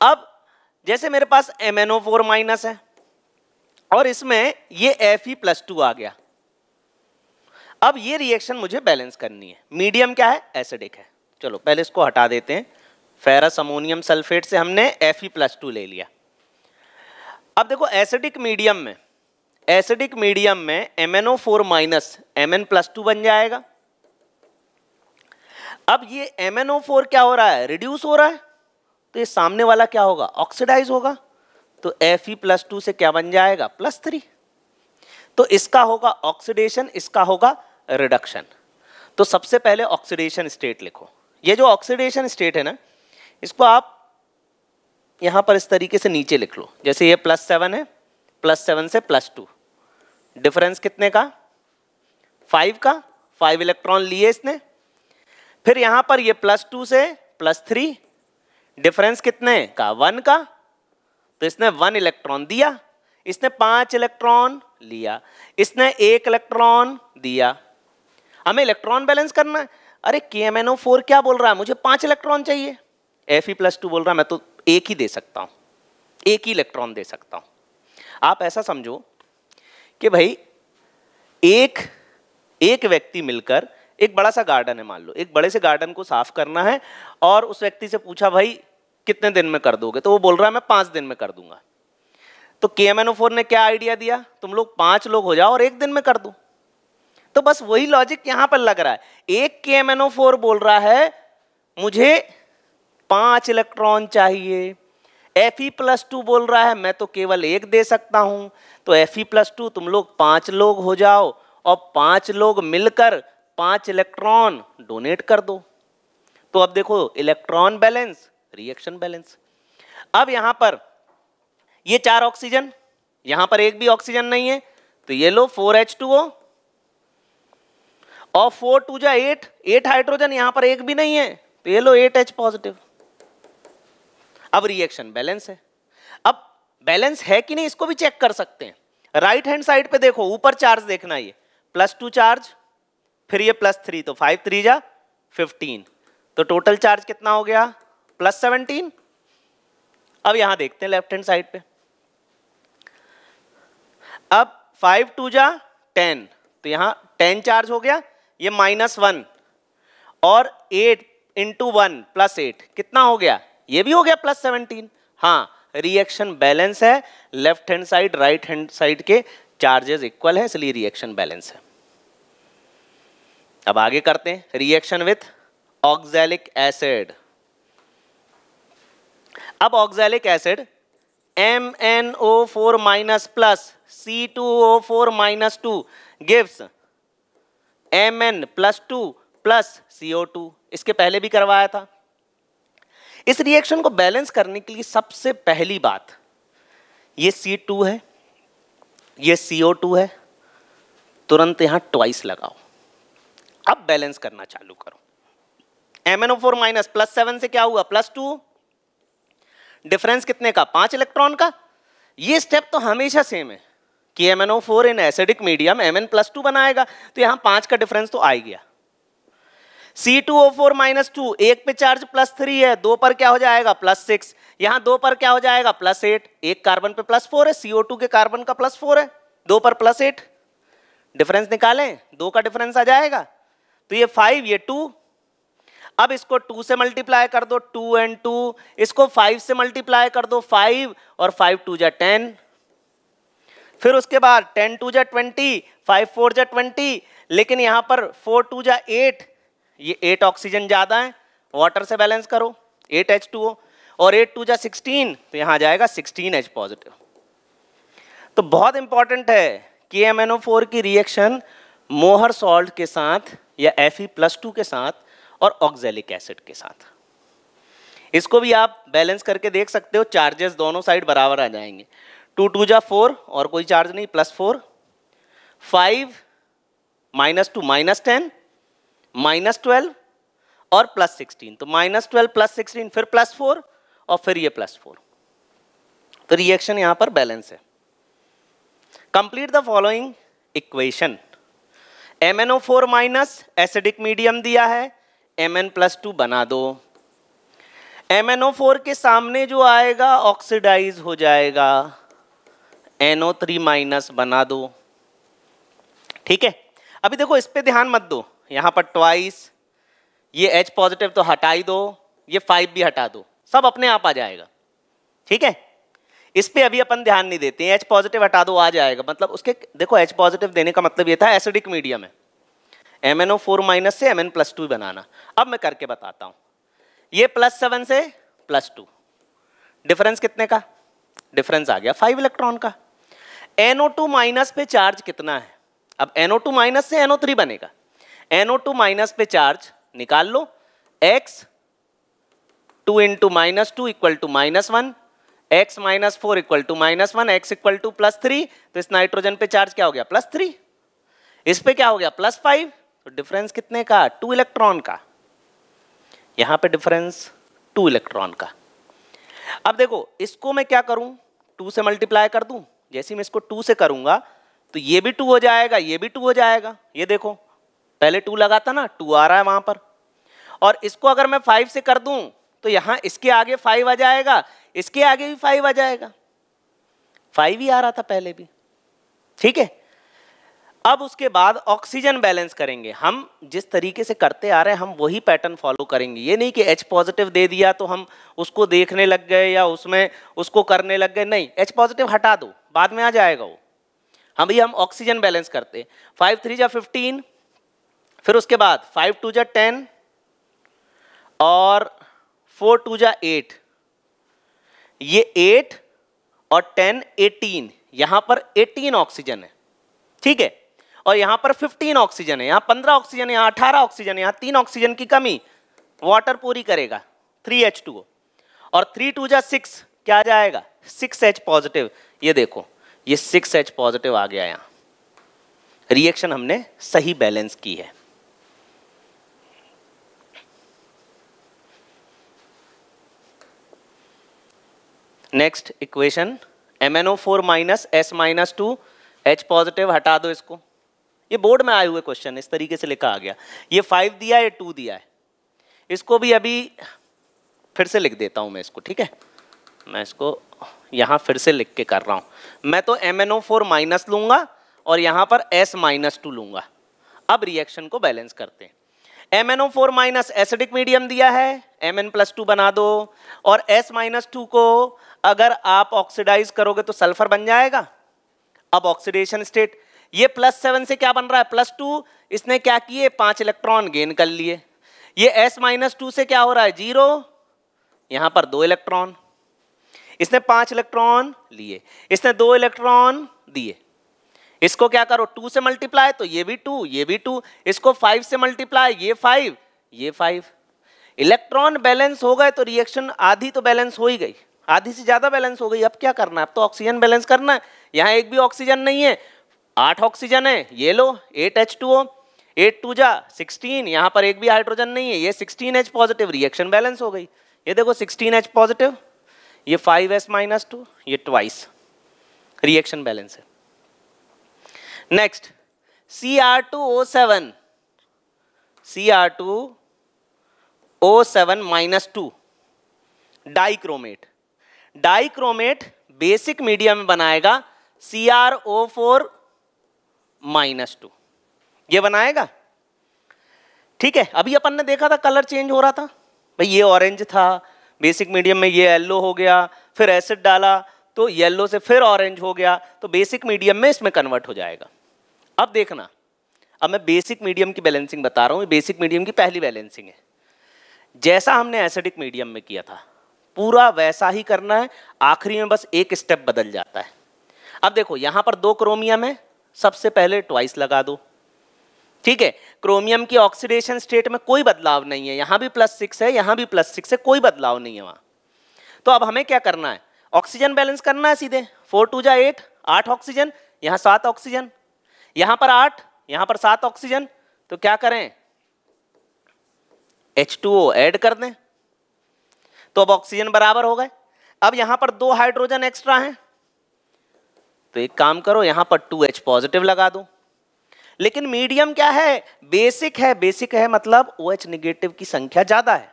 अब जैसे मेरे पास MnO4- है और इसमें ये Fe+2 आ गया। अब ये रिएक्शन मुझे बैलेंस करनी है। मीडियम क्या है? एसिडिक है। चलो पहले इसको हटा देते हैं। फेरस अमोनियम सल्फेट से हमने Fe+2 ले लिया। अब देखो एसिडिक मीडियम में MnO4- Mn+2 बन जाएगा। अब ये MnO4 क्या हो रहा है? रिड्यूस हो रहा है, तो ये सामने वाला क्या होगा? ऑक्सीडाइज होगा। तो Fe+2 से क्या बन जाएगा? +3। तो इसका होगा ऑक्सीडेशन, इसका होगा रिडक्शन। तो सबसे पहले ऑक्सीडेशन स्टेट लिखो। ये जो ऑक्सीडेशन स्टेट है ना, इसको आप यहां पर इस तरीके से नीचे लिख लो। जैसे ये +7 है, +7 से +2, डिफरेंस कितने का? 5 का। 5 इलेक्ट्रॉन लिए इसने। फिर यहां पर ये +2 से +3, डिफरेंस कितने का? 1 का। तो इसने 1 इलेक्ट्रॉन दिया, इसने 5 इलेक्ट्रॉन लिया, इसने 1 इलेक्ट्रॉन दिया। हमें इलेक्ट्रॉन बैलेंस करना है। अरे KMnO4 क्या बोल रहा है? मुझे 5 इलेक्ट्रॉन चाहिए। Fe+2 बोल रहा है मैं तो 1 ही दे सकता हूं, 1 ही इलेक्ट्रॉन दे सकता हूं। आप ऐसा समझो कि भाई एक व्यक्ति मिलकर, एक बड़ा सा गार्डन है मान लो, एक बड़े से गार्डन को साफ करना है और उस व्यक्ति से पूछा भाई कितने दिन में कर दोगे? तो वो बोल रहा है मैं 5 दिन में कर दूंगा। तो KMnO4 ने क्या आइडिया दिया? तुम लोग 5 लोग हो जाओ और 1 दिन में कर दो। तो बस वही लॉजिक यहां पर लग रहा है। एक KMnO4 बोल रहा है मुझे 5 इलेक्ट्रॉन चाहिए, Fe+2 बोल रहा है मैं तो केवल 1 दे सकता हूं। तो Fe+2 तुम लोग 5 लोग हो जाओ और 5 लोग मिलकर 5 इलेक्ट्रॉन डोनेट कर दो। तो अब देखो इलेक्ट्रॉन बैलेंस, रिएक्शन बैलेंस। अब यहां पर ये 4 ऑक्सीजन, यहां पर एक भी ऑक्सीजन नहीं है, तो ये लो 4H2O और 4 2 जा 8 हाइड्रोजन, यहां पर एक भी नहीं है, तो ये लो 8H पॉजिटिव। अब रिएक्शन बैलेंस है। अब बैलेंस है कि नहीं इसको भी चेक कर सकते हैं। राइट हैंड साइड पे देखो, ऊपर चार्ज देखना, ये +2 चार्ज, फिर ये +3, तो 5 3 जा 15, तो टोटल चार्ज कितना हो गया? +17। अब यहां देखते हैं लेफ्ट हैंड साइड पे। अब 5 2 जा 10, तो यहां 10 चार्ज हो गया, ये -1 और 8 × 1 +8 कितना हो गया? ये भी हो गया +17। हाँ, रिएक्शन बैलेंस है। Left hand side right hand side के चार्जेस इक्वल है, इसलिए रिएक्शन बैलेंस है। अब आगे करते हैं रिएक्शन विथ ऑक्सैलिक एसिड। अब oxalic acid MnO4- C2O4- 2 gives Mn+2 + CO2। इसके पहले भी करवाया था। इस रिएक्शन को बैलेंस करने के लिए सबसे पहली बात, ये C2 है, ये CO2 है, तुरंत यहां ट्वाइस लगाओ। अब बैलेंस करना चालू करो। MnO4- +7 से क्या हुआ? +2, डिफरेंस कितने का? 5 इलेक्ट्रॉन का। ये स्टेप तो हमेशा सेम है कि MnO4 in acidic medium Mn+2 बनाएगा, तो यहां 5 का डिफरेंस तो आ ही गया। C2O4- 2, एक पे चार्ज +3 है, 2 पर क्या हो जाएगा? +6, यहां 2 पर क्या हो जाएगा? +8, एक कार्बन पे +4 है, CO2 के कार्बन का +4 है, 2 पर +8, डिफरेंस निकालें, 2 का डिफरेंस आ जाएगा, तो ये 5, ये 2। अब इसको 2 से मल्टीप्लाई कर दो, 2 और 2, इसको 5 से मल्टीप्लाई कर दो, 5 और 5 2 जा 10, फिर उसके बाद 10 2 जा 20, 5 4 जा 20, लेकिन यहां पर 4 2 जा 8, ये 8 ऑक्सीजन ज्यादा है, वाटर से बैलेंस करो, 8H2O, और 8 2 जा 16, तो यहां आ जाएगा 16H पॉजिटिव। तो बहुत इंपॉर्टेंट है कि MnO4 की रिएक्शन मोहर सॉल्ट के साथ या Fe+2 के साथ और ऑक्जेलिक एसिड के साथ। इसको भी आप बैलेंस करके देख सकते हो, चार्जेस दोनों साइड बराबर आ जाएंगे। 2 2 जा 4 और कोई चार्ज नहीं, +4, 5 -2 -10 -12 और +16, तो -12 +16 फिर +4 और फिर ये +4, तो रिएक्शन यहां पर बैलेंस है। Complete the following equation. MnO4 minus acidic medium दिया है, Mn+2 बना दो। MnO4 के सामने जो आएगा ऑक्सीडाइज हो जाएगा, NO3 माइनस बना दो। ठीक है, अभी देखो इस पे ध्यान मत दो, यहां पर ट्वाइस, ये H पॉजिटिव तो हटा ही दो, ये 5 भी हटा दो, सब अपने आप आ जाएगा। ठीक है, इस पे अभी अपन ध्यान नहीं देते हैं, H पॉजिटिव हटा दो आ जाएगा, मतलब उसके देखो H पॉजिटिव देने का मतलब ये था एसिडिक मीडियम है, MnO4 माइनस से Mn+2 बनाना। अब मैं करके बताता हूं, ये +7 से +2, डिफरेंस कितने का? डिफरेंस आ गया 5 इलेक्ट्रॉन का। NO2 माइनस पे चार्ज कितना है? अब NO2 माइनस से NO3 बनेगा, NO2 माइनस पे चार्ज निकाल लो, x 2 × -2 = -1, x - 4 = -1, x = +3, तो इस नाइट्रोजन पे चार्ज क्या हो गया? +3, इस पे क्या हो गया? +5, तो डिफरेंस कितने का? 2 इलेक्ट्रॉन का। यहां पे डिफरेंस 2 इलेक्ट्रॉन का। अब देखो इसको मैं क्या करूं, 2 से मल्टीप्लाई कर दूं, जैसे मैं इसको 2 से करूंगा तो ये भी 2 हो जाएगा, ये भी 2 हो जाएगा। ये देखो पहले 2 लगा था ना, 2 आ रहा है वहां पर, और इसको अगर मैं 5 से कर दूं तो यहां इसके आगे 5 आ जाएगा, इसके आगे भी 5 आ जाएगा, 5 ही आ रहा था पहले भी। ठीक है, अब उसके बाद ऑक्सीजन बैलेंस करेंगे। हम जिस तरीके से करते आ रहे हैं हम वही पैटर्न फॉलो करेंगे। ये नहीं कि H पॉजिटिव दे दिया तो हम उसको देखने लग गए या उसमें उसको करने लग गए, नहीं, H पॉजिटिव हटा दो, बाद में आ जाएगा वो। हम ऑक्सीजन बैलेंस करते, 5 3 जा 15, फिर उसके बाद 5 2 जा 10 और 4 2 जा 8, ये 8 और 10 18, यहां पर 18 ऑक्सीजन है। ठीक है, और यहां पर 15 ऑक्सीजन है, यहां 15 ऑक्सीजन है, यहां 18 ऑक्सीजन है, यहां 3 ऑक्सीजन की कमी, वाटर पूरी करेगा 3H2O, और 3 2 जा 6 क्या आ जाएगा? 6H positive. ये देखो ये 6H पॉजिटिव आ गया, यहां रिएक्शन हमने सही बैलेंस की है। Next equation, MnO4 minus S-2 H positive हटा दो इसको, ये बोर्ड में आए हुए क्वेश्चन इस तरीके से लिखा आ गया। ये 5 दिया है, ये 2 दिया है, इसको भी अभी फिर से लिख देता हूं मैं इसको। ठीक है, मैं इसको यहां फिर से लिख के कर रहा हूं। मैं तो MnO4 माइनस लूंगा और यहां पर S-2 लूंगा। अब रिएक्शन को बैलेंस करते हैं। MnO4 माइनस एसिडिक मीडियम दिया है, Mn+2 बना दो, और S-2 को अगर आप ऑक्सीडाइज करोगे तो सल्फर बन जाएगा। अब ऑक्सीडेशन स्टेट, ये +7 से क्या बन रहा है? +2, इसने क्या किए? 5 इलेक्ट्रॉन गेन कर लिए। ये S-2 से क्या हो रहा है? 0, यहां पर 2 इलेक्ट्रॉन, इसने 5 इलेक्ट्रॉन लिए, इसने 2 इलेक्ट्रॉन दिए। इसको क्या करो? 2 से मल्टीप्लाई, तो ये भी 2, ये भी 2, इसको 5 से मल्टीप्लाई, ये 5, ये 5। इलेक्ट्रॉन बैलेंस हो गए तो रिएक्शन आधी तो बैलेंस हो ही गई, आधी से ज्यादा बैलेंस हो गई। अब क्या करना है? अब तो ऑक्सीजन बैलेंस करना है। यहां एक भी ऑक्सीजन नहीं है, 8 ऑक्सीजन है, ये लो 8H2O, 8 2 जा 16, यहां पर एक भी हाइड्रोजन नहीं है, ये 16H पॉजिटिव, रिएक्शन बैलेंस हो गई। ये देखो 16H पॉजिटिव, ये 5S-2, ये ट्वाइस, रिएक्शन बैलेंस है। Next Cr2O7, Cr2O7-2 dichromate, dichromate basic medium में बनाएगा CrO4-2, ये बनाएगा। ठीक है, अभी अपन ने देखा था कलर चेंज हो रहा था, भाई ये ऑरेंज था बेसिक मीडियम में, ये येलो हो गया, फिर एसिड डाला तो येलो से फिर ऑरेंज हो गया, तो बेसिक मीडियम में इसमें कन्वर्ट हो जाएगा। अब देखना, अब मैं बेसिक मीडियम की बैलेंसिंग बता रहा हूं, बेसिक मीडियम की पहली बैलेंसिंग है। जैसा हमने एसिडिक मीडियम में किया था पूरा वैसा ही करना है, आखिरी में बस एक स्टेप बदल जाता है। अब देखो यहां पर 2 क्रोमियम है, सबसे पहले ट्वाइस लगा दो। ठीक है, क्रोमियम की ऑक्सीडेशन स्टेट में कोई बदलाव नहीं है, यहां भी +6 है, यहां भी +6 है, कोई बदलाव नहीं है वहां। तो अब हमें क्या करना है, ऑक्सीजन बैलेंस करना है सीधे। 4 2 जा 8, 8 ऑक्सीजन, यहां 7 ऑक्सीजन, यहां पर 8, यहां पर 7 ऑक्सीजन। तो क्या करें, H2O ऐड कर दें, तो अब ऑक्सीजन बराबर हो गए। अब यहां पर 2 हाइड्रोजन एक्स्ट्रा हैं, तो एक काम करो यहां पर 2H पॉजिटिव लगा दो। लेकिन मीडियम क्या है, बेसिक है, बेसिक है मतलब OH निगेटिव की संख्या ज्यादा है।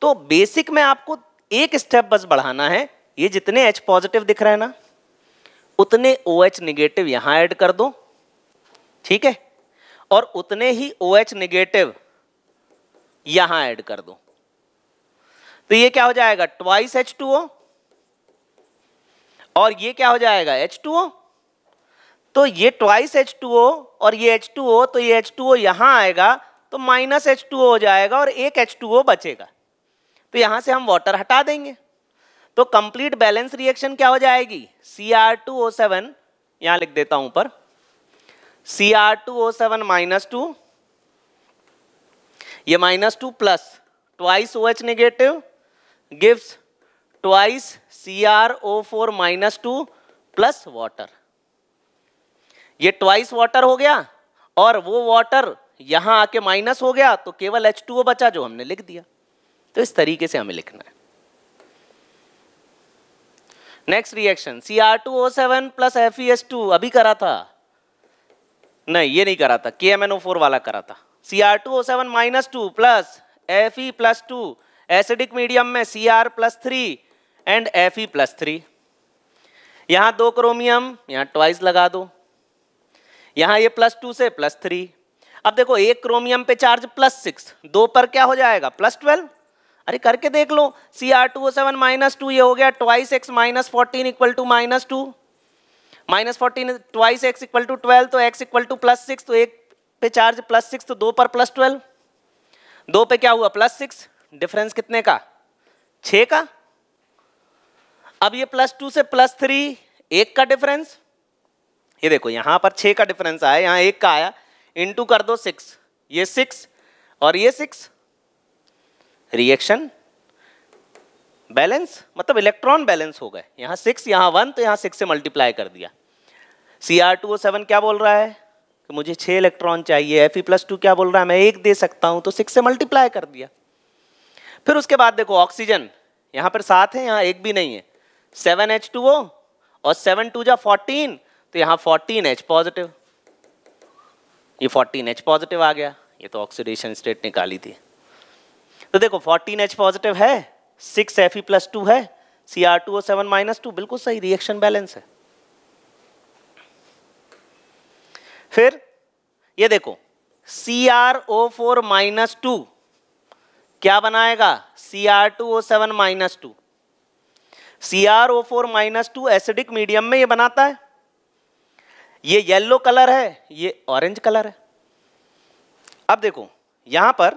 तो बेसिक में आपको एक स्टेप बस बढ़ाना है, ये जितने H पॉजिटिव दिख रहे हैं ना, उतने OH निगेटिव यहां ऐड कर दो, ठीक है, और उतने ही OH निगेटिव यहां ऐड कर दो। तो ये क्या हो जाएगा, ट्वाइस H2O, और ये क्या हो जाएगा, H2O। तो ये ट्वाइस H2O और ये H2O, तो ये H2O यहां आएगा तो -H2O हो जाएगा और एक H2O बचेगा। तो यहां से हम वाटर हटा देंगे, तो कंप्लीट बैलेंस रिएक्शन क्या हो जाएगी, Cr2O7, यहां लिख देता हूं ऊपर, Cr2O7 -2, ये -2 plus twice OH negative gives twice CrO4 -2 plus water. ये ट्वाइस वाटर हो गया और वो वाटर यहां आके माइनस हो गया, तो केवल H2O बचा जो हमने लिख दिया। तो इस तरीके से हमें लिखना है। Next reaction, Cr2O7 plus FeS2 अभी करा था, नहीं ये नहीं करा था, KMnO4 वाला करा था। Cr2O7 -2 plus Fe+2, acidic medium में Cr+3 एंड Fe+3। यहां 2 क्रोमियम, यहां ट्वाइस लगा दो, यहां ये +2 से +3। अब देखो एक क्रोमियम पे चार्ज +6, 2 पर क्या हो जाएगा, +12। अरे करके देख लो, Cr2O7 -2, ये हो गया twice x -14 equal to -2, -14 twice x equal to 12, तो x इक्वल टू +6, तो एक पे चार्ज +6, तो 2 पर +12, 2 पे क्या हुआ +6, डिफरेंस कितने का, 6 का। अब ये +2 से +3, 1 का डिफरेंस, ये देखो यहां पर 6 का डिफरेंस आया, यहां 1 का आया, इनटू कर दो 6, ये 6 और ये 6, रिएक्शन बैलेंस, मतलब इलेक्ट्रॉन बैलेंस हो गए। यहां 6, यहां 1, तो यहां 6 से मल्टीप्लाई कर दिया। Cr2O7 क्या बोल रहा है कि मुझे 6 इलेक्ट्रॉन चाहिए, Fe+2 क्या बोल रहा है, मैं 1 दे सकता हूं, तो 6 से मल्टीप्लाई कर दिया। फिर उसके बाद देखो ऑक्सीजन, यहां पर 7 है, यहां 1 भी नहीं है, 7H2O और 7 2 जा 14, तो यहां 14H पॉजिटिव, ये 14H पॉजिटिव आ गया। ये तो ऑक्सीडेशन स्टेट निकाली थी। तो देखो 14H पॉजिटिव है, 6 Fe+2 है, Cr2O7 -2, बिल्कुल सही, रिएक्शन बैलेंस है। फिर ये देखो CrO4 -2 क्या बनाएगा, Cr2O7 -2, CrO4 -2 एसिडिक मीडियम में ये बनाता है। ये येलो कलर है, ये ऑरेंज कलर है। अब देखो यहां पर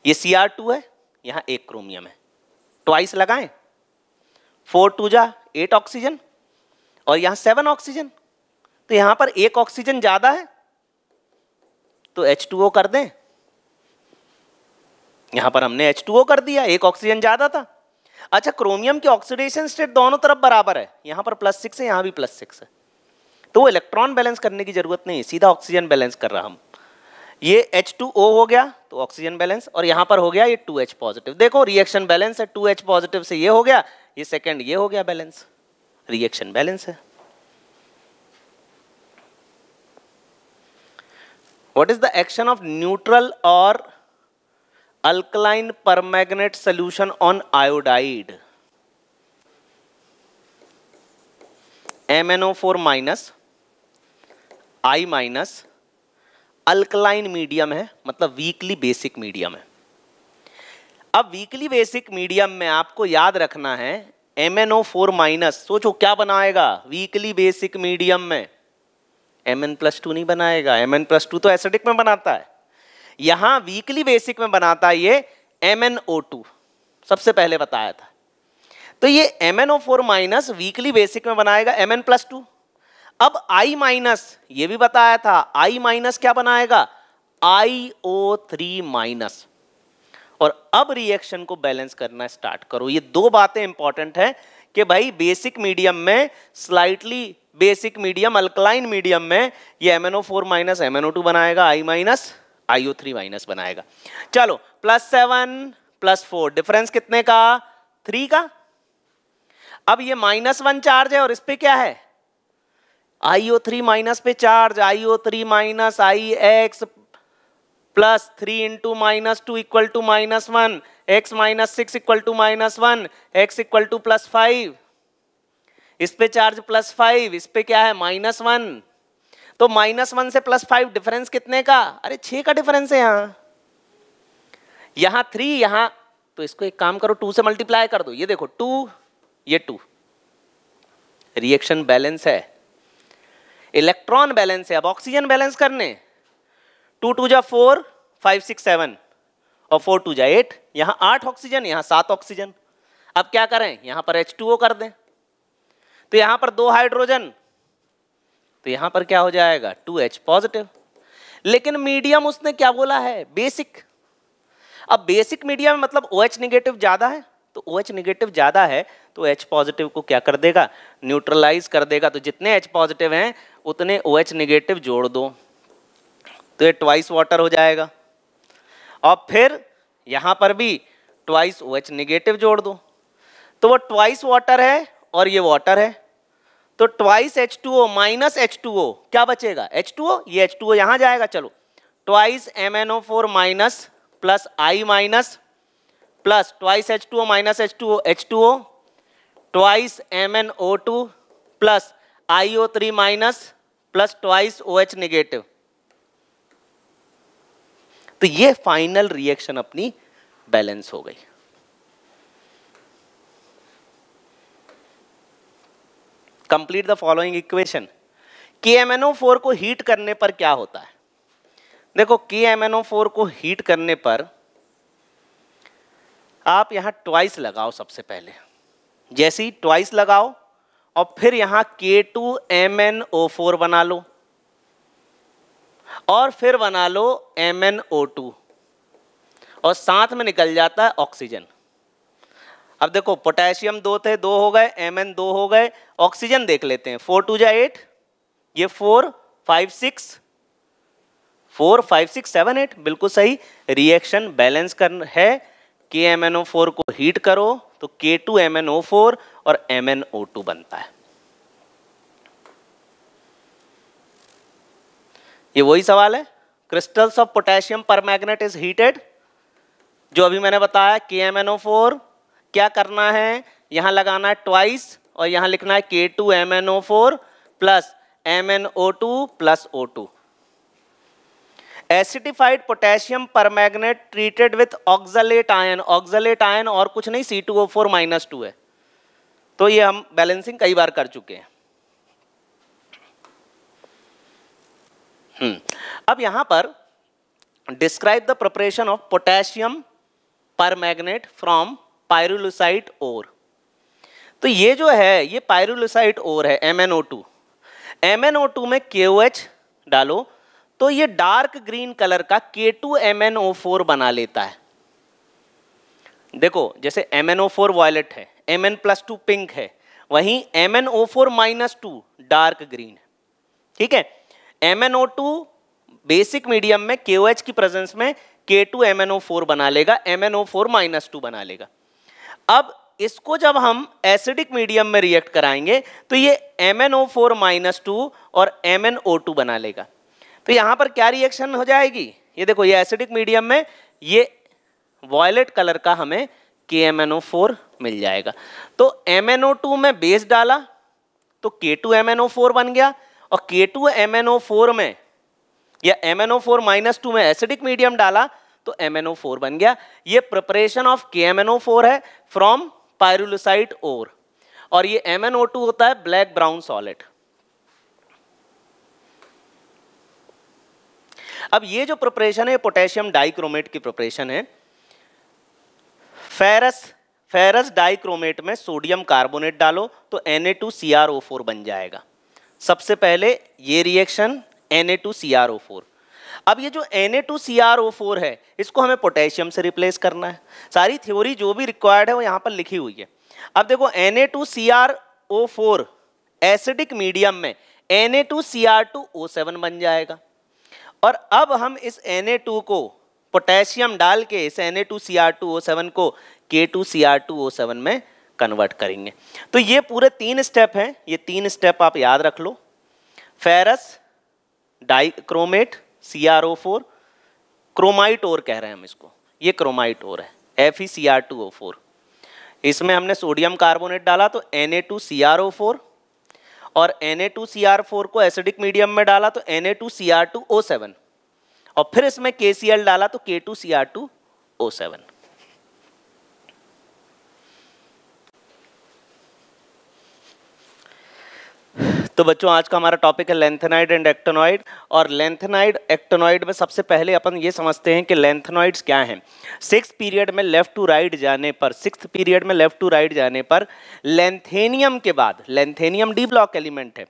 ये Cr2 है, यहां 1 क्रोमियम है, ट्वाइस लगाएं, 4 2 जा 8 ऑक्सीजन और यहां 7 ऑक्सीजन, तो यहां पर 1 ऑक्सीजन ज्यादा है, तो H2O कर दें। यहां पर हमने H2O कर दिया, 1 ऑक्सीजन ज्यादा था। अच्छा, क्रोमियम की ऑक्सीडेशन स्टेट दोनों तरफ बराबर है, यहां पर +6 है, यहां भी +6 है, तो वो इलेक्ट्रॉन बैलेंस करने की जरूरत नहीं, सीधा ऑक्सीजन बैलेंस कर रहा हम। ये H2O हो गया तो ऑक्सीजन बैलेंस, और यहां पर हो गया ये 2H पॉजिटिव। देखो रिएक्शन बैलेंस है, 2H पॉजिटिव से ये हो गया, ये सेकंड ये हो गया बैलेंस, रिएक्शन बैलेंस है। What is the action of neutral और alkaline permanganate solution on iodide? MnO4- I-, alkaline medium है, मतलब वीकली बेसिक मीडियम है। अब वीकली बेसिक मीडियम में आपको याद रखना है MnO4-, सोचो क्या बनाएगा वीकली बेसिक मीडियम में, Mn+2 नहीं बनाएगा, Mn+2 तो एसिडिक में बनाता है, यहां वीकली बेसिक में बनाता है ये MnO2, सबसे पहले बताया था। तो ये MnO4- वीकली बेसिक में बनाएगा Mn+2। अब I माइनस, ये भी बताया था, I माइनस क्या बनाएगा, IO3 माइनस। और अब रिएक्शन को बैलेंस करना स्टार्ट करो। ये दो बातें इंपॉर्टेंट है कि भाई बेसिक मीडियम में, slightly basic medium alkaline medium में ये MnO4 माइनस MnO2 बनाएगा, I माइनस IO3 माइनस बनाएगा। चलो +7 +4 डिफरेंस कितने का, 3 का। अब ये -1 चार्ज है और इस पे क्या है, IO3 माइनस पे charge, IO3 minus IX plus 3 into -2 equal to -1, x -6 equal to -1, x equal to +5। इस पे चार्ज +5, इस पे क्या है -1। तो -1 से +5 डिफरेंस कितने का, अरे 6 का डिफरेंस है यहां 3 यहां। तो इसको एक काम करो, 2 से मल्टीप्लाई कर दो। ये देखो 2, ये 2, रिएक्शन बैलेंस है, इलेक्ट्रॉन बैलेंस है। अब ऑक्सीजन बैलेंस करने, 2 2 जा 4, 5 6 7 और 4 2 जा 8, यहां 8 ऑक्सीजन, यहां 7 ऑक्सीजन। अब क्या करें, यहां पर H2O कर दें, तो यहां पर 2 हाइड्रोजन, तो यहां पर क्या हो जाएगा 2H पॉजिटिव। लेकिन मीडियम उसने क्या बोला है, बेसिक। अब बेसिक मीडियम मतलब OH निगेटिव ज्यादा है, तो OH निगेटिव ज्यादा है तो H पॉजिटिव को क्या कर देगा, न्यूट्रलाइज कर देगा। तो जितने H पॉजिटिव हैं उतने OH निगेटिव जोड़ दो, तो ये ट्वाइस वाटर हो जाएगा। और फिर यहां पर भी ट्वाइस OH निगेटिव जोड़ दो, तो वो ट्वाइस वाटर है और ये वाटर है, तो ट्वाइस H2O माइनस H2O क्या बचेगा, H2O, ये H2O यहां जाएगा। चलो twice MnO4 minus plus I minus plus twice H2O minus H2O H2O, twice MnO2 plus IO3 minus plus twice OH negative. तो ये फाइनल रिएक्शन अपनी बैलेंस हो गई। Complete the following equation. KMnO4 को हीट करने पर क्या होता है, देखो KMnO4 को हीट करने पर आप यहां ट्वाइस लगाओ सबसे पहले, जैसे ही ट्वाइस लगाओ और फिर यहां K2MnO4 बना लो और फिर बना लो MnO2 और साथ में निकल जाता है ऑक्सीजन। अब देखो पोटेशियम 2 थे, 2 हो गए, Mn 2 हो गए, ऑक्सीजन देख लेते हैं, 4 2 जा 8, ये 4 5 6 4 5 6 7 8, बिल्कुल सही। रिएक्शन बैलेंस कर है, KMnO4 को हीट करो तो K2MnO4 और MnO2 बनता है। ये वही सवाल है, crystals of potassium परमैग्नेट is heated, जो अभी मैंने बताया KMnO4 क्या करना है, यहां लगाना है ट्वाइस और यहां लिखना है K2MnO4 plus MnO2 plus O2। Acidified potassium परमैग्नेट treated with oxalate ion, oxalate ion और कुछ नहीं C2O4 माइनस 2 है, तो ये हम बैलेंसिंग कई बार कर चुके हैं। अब यहां पर describe the preparation of potassium permanganate from pyrolusite ore. तो ये जो है ये पाइरोलुसाइट ओर है MnO2, MnO2 में KOH डालो तो ये डार्क ग्रीन कलर का K2MnO4 बना लेता है। देखो जैसे MnO4 वॉयलेट है, Mn+2 पिंक है, वहीं MnO4 माइनस 2 डार्क ग्रीन है, ठीक है। MnO2 बेसिक मीडियम में KOH की प्रेजेंस में K2MnO4 बना लेगा, MnO4 माइनस 2 बना लेगा। अब इसको जब हम एसिडिक मीडियम में रिएक्ट कराएंगे तो ये MnO4 माइनस 2 और MnO2 बना लेगा। तो यहां पर क्या रिएक्शन हो जाएगी, ये देखो ये एसिडिक मीडियम में ये वॉयलेट कलर का हमें KMnO4 मिल जाएगा। तो MnO2 में बेस डाला तो K2MnO4 बन गया और K2MnO4 में या MnO4 माइनस 2 में एसिडिक मीडियम डाला तो MnO4 बन गया। ये प्रिपरेशन ऑफ KMnO4 है फ्रॉम पाइरोलुसाइट ओर, और ये MnO2 होता है ब्लैक ब्राउन सॉलिड। अब ये जो प्रिपरेशन है पोटेशियम डाइक्रोमेट की प्रिपरेशन है। फेरस डाइक्रोमेट में सोडियम कार्बोनेट डालो तो Na2CrO4 बन जाएगा। सबसे पहले ये रिएक्शन Na2CrO4। अब ये जो Na2CrO4 है इसको हमें पोटेशियम से रिप्लेस करना है। सारी थ्योरी जो भी रिक्वायर्ड है वो यहाँ पर लिखी हुई है। अब देखो Na2CrO4 एसिडिक मीडियम में Na2Cr2O7 बन जाएगा, और अब हम इस Na2 को पोटेशियम डाल के इस Na2Cr2O7 को K2Cr2O7 में कन्वर्ट करेंगे। तो ये पूरे 3 स्टेप हैं, ये 3 स्टेप आप याद रख लो। फेरस डाइक्रोमेट CrO4, क्रोमाइट ओर कह रहे हैं हम इसको, ये क्रोमाइट ओर है FeCr2O4। इसमें हमने सोडियम कार्बोनेट डाला तो Na2CrO4, और Na2Cr4 को एसिडिक मीडियम में डाला तो Na2Cr2O7, और फिर इसमें KCl डाला तो K2Cr2O7। तो बच्चों आज का हमारा टॉपिक है लेंथेनाइड एंड एक्टिनॉइड। और लेंथेनाइड एक्टिनॉइड में सबसे पहले अपन ये समझते हैं कि लेंथेनॉइड्स क्या हैं। 6th पीरियड में लेफ्ट टू राइट जाने पर, 6th पीरियड में लेफ्ट टू राइट जाने पर लेंथेनियम के बाद, लेंथेनियम डी ब्लॉक एलिमेंट है,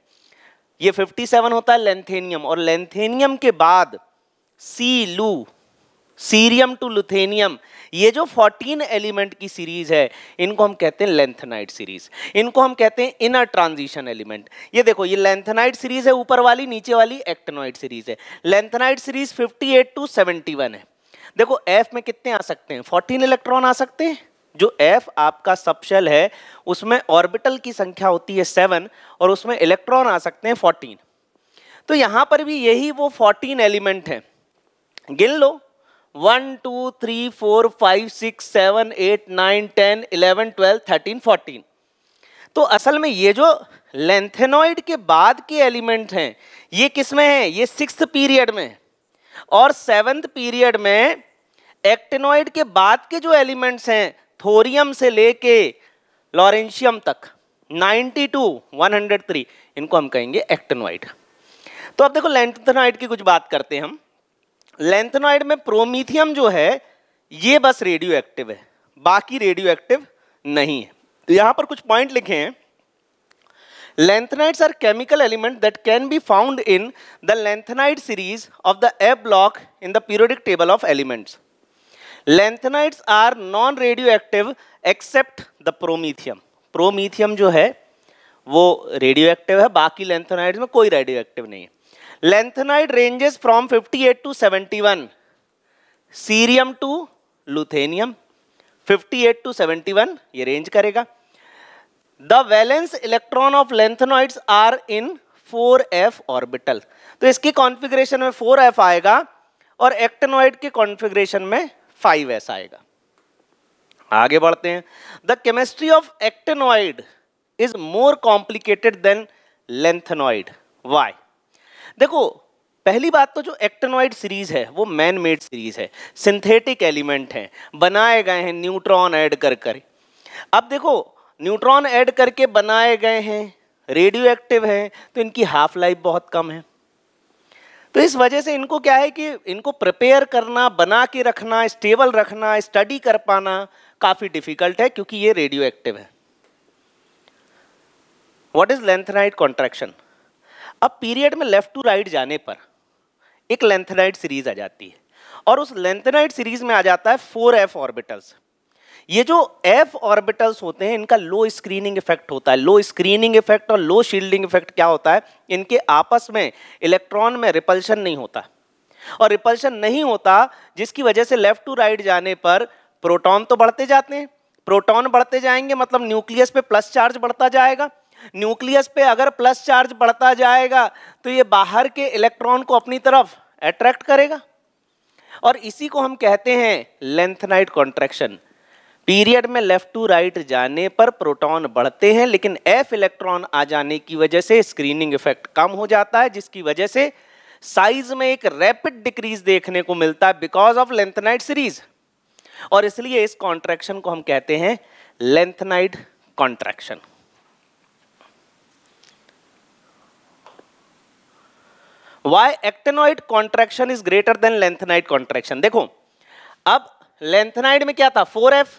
ये 57 होता है लेंथेनियम, और लेंथेनियम के बाद सी लू, सीरियम टू लुथेनियम, ये जो 14 एलिमेंट की सीरीज है इनको हम कहते हैं लेंथेनाइड सीरीज। इनको हम कहते हैं इनर ट्रांजिशन एलिमेंट। ये देखो ये लेंथेनाइड सीरीज है ऊपर वाली, नीचे वाली एक्टिनॉइड सीरीज है। लेंथेनाइड सीरीज 58 to 71 है। देखो F में कितने आ सकते हैं, 14 इलेक्ट्रॉन आ सकते हैं। जो F आपका सबशेल है उसमें ऑर्बिटल की संख्या होती है 7 और उसमें इलेक्ट्रॉन आ सकते हैं 14। तो यहां पर भी यही वो 14 एलिमेंट हैं, गिन लो 1 2 3 4 5 6 7 8 9 10 11 12 13 14। तो असल में ये जो लेंथेनॉइड के बाद के एलिमेंट हैं ये किस में है, ये 6th पीरियड में, और 7th पीरियड में एक्टिनॉइड के बाद के जो एलिमेंट्स हैं थोरियम से लेके लॉरेंशियम तक 90 to 103, इनको हम कहेंगे एक्टिनॉइड। तो अब देखो लेंथेनॉइड की कुछ बात करते हैं हम। लेंथेनॉइड में प्रोमीथियम जो है ये बस रेडियो एक्टिव है, बाकी रेडियो एक्टिव नहीं है। तो यहां पर कुछ पॉइंट लिखे हैं। Lanthanides are chemical element that can be found in the lanthanide series of the F block in the periodic table of elements. Lanthanides are non-radioactive except the promethium. Promethium जो है वो रेडियो एक्टिव है, बाकी lanthanides में कोई radio active नहीं है। Lanthanide ranges from 58 to 71, cerium to lutetium 58 to 71 ये रेंज करेगा। The valence electron of lanthanoids are in 4f orbital. तो इसकी कॉन्फ़िगरेशन में 4f आएगा और एक्टिनॉइड के कॉन्फ़िगरेशन में 5s आएगा। आगे बढ़ते हैं। The chemistry of actinoid is more complicated then lanthanoid. Why? देखो पहली बात तो जो एक्टिनॉइड सीरीज है वो मैन मेड सीरीज है, सिंथेटिक एलिमेंट हैं, बनाए गए हैं न्यूट्रॉन ऐड कर कर। अब देखो न्यूट्रॉन ऐड करके बनाए गए हैं, रेडियो एक्टिव हैं, तो इनकी हाफ लाइफ बहुत कम है। तो इस वजह से इनको क्या है कि इनको प्रिपेयर करना, बना के रखना, स्टेबल रखना, स्टडी कर पाना काफी डिफिकल्ट है क्योंकि ये रेडियो एक्टिव है। What is lanthanide contraction? अब पीरियड में लेफ्ट टू राइट जाने पर एक लेंथेनाइड सीरीज आ जाती है और उस लेंथेनाइड सीरीज में आ जाता है 4f ऑर्बिटल्स। ये जो f ऑर्बिटल्स होते हैं इनका लो स्क्रीनिंग इफेक्ट होता है। लो स्क्रीनिंग इफेक्ट और लो शील्डिंग इफेक्ट क्या होता है, इनके आपस में इलेक्ट्रॉन में रिपल्शन नहीं होता, और रिपल्शन नहीं होता जिसकी वजह से लेफ्ट टू राइट जाने पर प्रोटॉन तो बढ़ते जाते हैं, प्रोटॉन बढ़ते जाएंगे मतलब न्यूक्लियस पे प्लस चार्ज बढ़ता जाएगा। न्यूक्लियस पे अगर प्लस चार्ज बढ़ता जाएगा तो ये बाहर के इलेक्ट्रॉन को अपनी तरफ अट्रैक्ट करेगा, और इसी को हम कहते हैं लेंथेनाइड कॉन्ट्रैक्शन। पीरियड में लेफ्ट टू राइट जाने पर प्रोटॉन बढ़ते हैं लेकिन f इलेक्ट्रॉन आ जाने की वजह से स्क्रीनिंग इफेक्ट कम हो जाता है, जिसकी वजह से साइज में एक रैपिड डिक्रीज देखने को मिलता है बिकॉज ऑफ लेंथेनाइड सीरीज, और इसलिए इस कॉन्ट्रैक्शन को हम कहते हैं lanthanide contraction. Why actinoid contraction is greater than lanthanide contraction? देखो अब lanthanide में क्या था 4f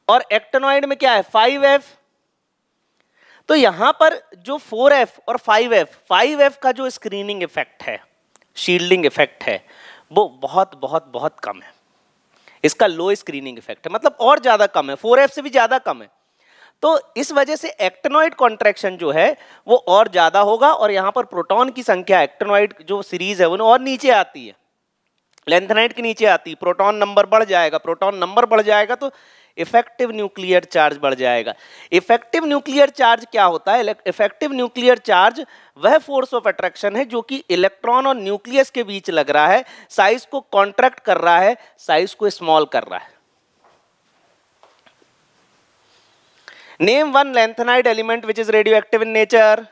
और actinoid में क्या है 5f। तो यहां पर जो 4F और 5F का जो स्क्रीनिंग इफेक्ट है, शील्डिंग इफेक्ट है, वो बहुत बहुत बहुत कम है। इसका लो स्क्रीनिंग इफेक्ट है, मतलब और ज्यादा कम है, 4F से भी ज्यादा कम है। तो इस वजह से एक्टिनॉइड कॉन्ट्रैक्शन जो है वो और ज्यादा होगा, और यहां पर प्रोटॉन की संख्या एक्टिनॉइड जो सीरीज है वो और नीचे आती है, लेंथेनाइड के नीचे आती है। प्रोटॉन नंबर बढ़ जाएगा, प्रोटॉन नंबर बढ़ जाएगा तो इफेक्टिव न्यूक्लियर चार्ज बढ़ जाएगा। इफेक्टिव न्यूक्लियर चार्ज क्या होता है? इफेक्टिव न्यूक्लियर चार्ज वह फोर्स ऑफ अट्रैक्शन है जो कि इलेक्ट्रॉन और न्यूक्लियस के बीच लग रहा है, साइज को कॉन्ट्रैक्ट कर रहा है, साइज को स्मॉल कर रहा है। Name one lanthanide element which is radioactive in nature.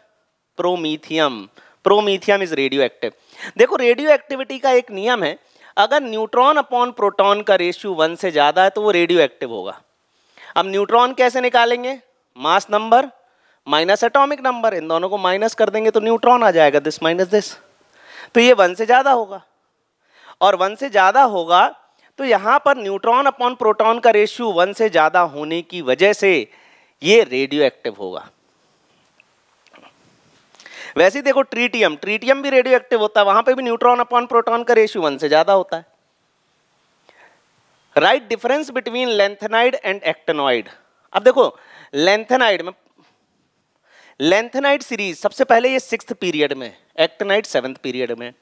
Promethium. Promethium is radio active. देखो रेडियो एक्टिविटी का एक नियम है, अगर न्यूट्रॉन अपॉन प्रोटॉन का रेशियो 1 से ज्यादा है तो वो रेडियो एक्टिव होगा। अब न्यूट्रॉन कैसे निकालेंगे? Mass number minus atomic number, इन दोनों को माइनस कर देंगे तो न्यूट्रॉन आ जाएगा, दिस माइनस दिस। तो ये 1 से ज्यादा होगा, और 1 से ज्यादा होगा तो यहां पर न्यूट्रॉन अपॉन प्रोटॉन का रेशियो 1 से ज्यादा होने की वजह से ये रेडियो एक्टिव होगा। वैसे ही देखो ट्रीटियम, ट्रीटियम भी रेडियो एक्टिव होता है, वहां पे भी न्यूट्रॉन अपॉन प्रोटॉन का रेशियो 1 से ज्यादा होता है। Right difference between lanthanide and actinoid. अब देखो लेंथेनाइड में, लेंथेनाइड सीरीज सबसे पहले ये 6th पीरियड में, एक्टिनाइड 7th पीरियड में।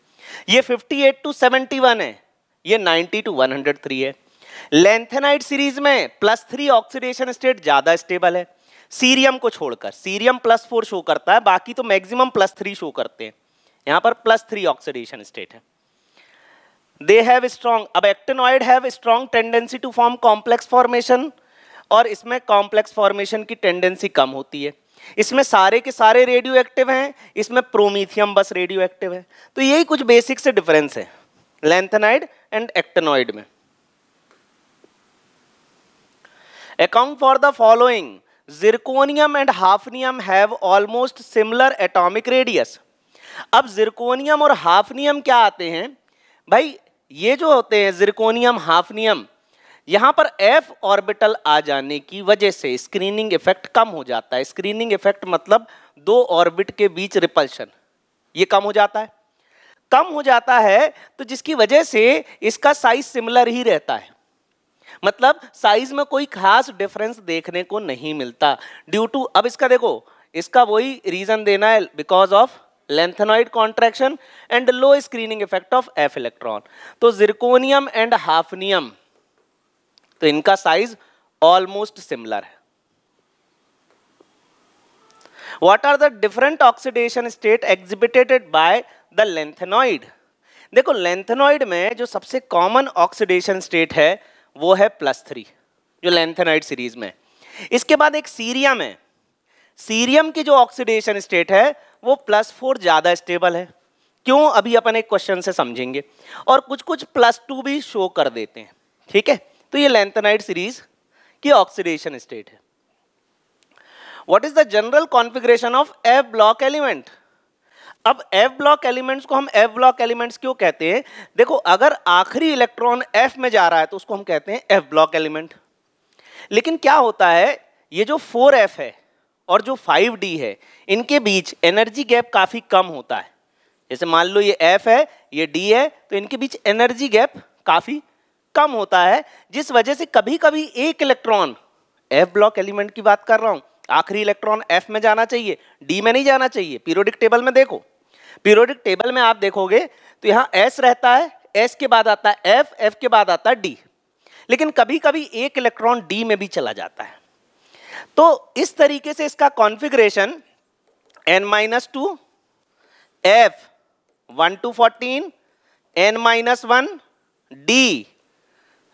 ये 58 to 71 है, ये 90 to 103 है। लेंथेनाइड सीरीज में +3 ऑक्सीडेशन स्टेट ज्यादा स्टेबल है, सीरियम को छोड़कर। सीरियम +4 शो करता है, बाकी तो मैक्सिमम +3 शो करते हैं, यहां पर +3 ऑक्सीडेशन स्टेट है। दे हैव स्ट्रॉन्ग, अब actinoid have strong tendency to form complex formation, और इसमें कॉम्प्लेक्स फॉर्मेशन की टेंडेंसी कम होती है। इसमें सारे के सारे रेडियो एक्टिव हैं, इसमें प्रोमीथियम बस रेडियो एक्टिव है। तो यही कुछ बेसिक से डिफरेंस है लेंथेनाइड एंड एक्टिनॉइड में। Account for the following. Zirconium and hafnium have almost similar atomic radius. अब जिरकोनियम और हाफनियम क्या आते हैं भाई? ये जो होते हैं जिरकोनियम हाफनियम, यहां पर f ऑर्बिटल आ जाने की वजह से स्क्रीनिंग इफेक्ट कम हो जाता है। स्क्रीनिंग इफेक्ट मतलब दो ऑर्बिट के बीच रिपल्शन, ये कम हो जाता है। कम हो जाता है तो जिसकी वजह से इसका साइज सिमिलर ही रहता है, मतलब साइज में कोई खास डिफरेंस देखने को नहीं मिलता ड्यू टू, अब इसका देखो, इसका वही रीजन देना है, because of lanthanoid contraction and low screening effect of f electron. तो जिरकोनियम एंड हाफनियम, तो इनका साइज ऑलमोस्ट सिमिलर है। What are the different oxidation state exhibited by the lanthanoid? देखो लेंथेनॉइड में जो सबसे कॉमन ऑक्सीडेशन स्टेट है वो है +3, जो लेंथेनाइड सीरीज में। इसके बाद एक सीरियम है, सीरियम की जो ऑक्सीडेशन स्टेट है वो +4 ज्यादा स्टेबल है। क्यों? अभी अपन एक क्वेश्चन से समझेंगे, और कुछ कुछ +2 भी शो कर देते हैं, ठीक है। तो ये लेंथेनाइड सीरीज की ऑक्सीडेशन स्टेट है। What is the general configuration of F block element? अब F ब्लॉक एलिमेंट्स को हम F ब्लॉक एलिमेंट्स क्यों कहते हैं? देखो अगर आखिरी इलेक्ट्रॉन F में जा रहा है तो उसको हम कहते हैं F ब्लॉक एलिमेंट। लेकिन क्या होता है, ये जो 4F है और जो 5D है, इनके बीच एनर्जी गैप काफी कम होता है। जैसे मान लो ये F है, ये D है, तो इनके बीच एनर्जी गैप काफी कम होता है, जिस वजह से कभी कभी एक इलेक्ट्रॉन, F ब्लॉक एलिमेंट की बात कर रहा हूं, आखिरी इलेक्ट्रॉन F में जाना चाहिए, D में नहीं जाना चाहिए। पीरियोडिक टेबल में देखो, पीरियोडिक टेबल में आप देखोगे तो यहां S रहता है, S के बाद आता है F, F के बाद आता है D, लेकिन कभी कभी एक इलेक्ट्रॉन D में भी चला जाता है। तो इस तरीके से इसका configuration n-2, F 1 to 14, n-1, D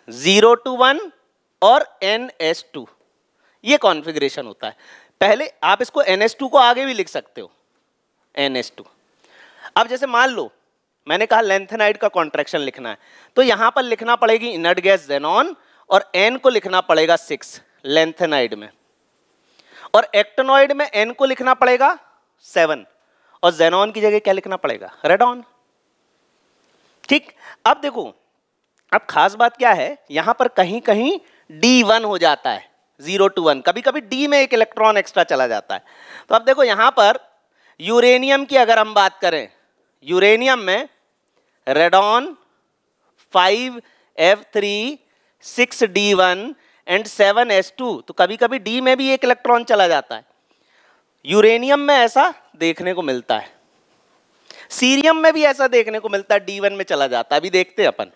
0 to 1 और ns2, ये कॉन्फ़िगरेशन होता है। पहले आप इसको ns2 को आगे भी लिख सकते हो, ns2। अब जैसे मान लो मैंने कहा लेंथेनाइड का कॉन्ट्रैक्शन लिखना है, तो यहां पर लिखना पड़ेगी इनर्ट गैस ज़ेनॉन, और n को लिखना पड़ेगा 6 लेंथेनाइड में, और एक्टिनॉइड में n को लिखना पड़ेगा 7, और ज़ेनॉन की जगह क्या लिखना पड़ेगा? रेडॉन। ठीक, अब देखो, अब खास बात क्या है, यहां पर कहीं कहीं D1 हो जाता है, 0 to 1, कभी कभी डी में एक इलेक्ट्रॉन एक्स्ट्रा चला जाता है। तो अब देखो यहां पर यूरेनियम की अगर हम बात करें, यूरेनियम में radon 5f3 6d1 and 7s2, तो कभी कभी डी में भी एक इलेक्ट्रॉन चला जाता है। यूरेनियम में ऐसा देखने को मिलता है, सीरियम में भी ऐसा देखने को मिलता है, D1 में चला जाता है। अभी देखते हैं अपन।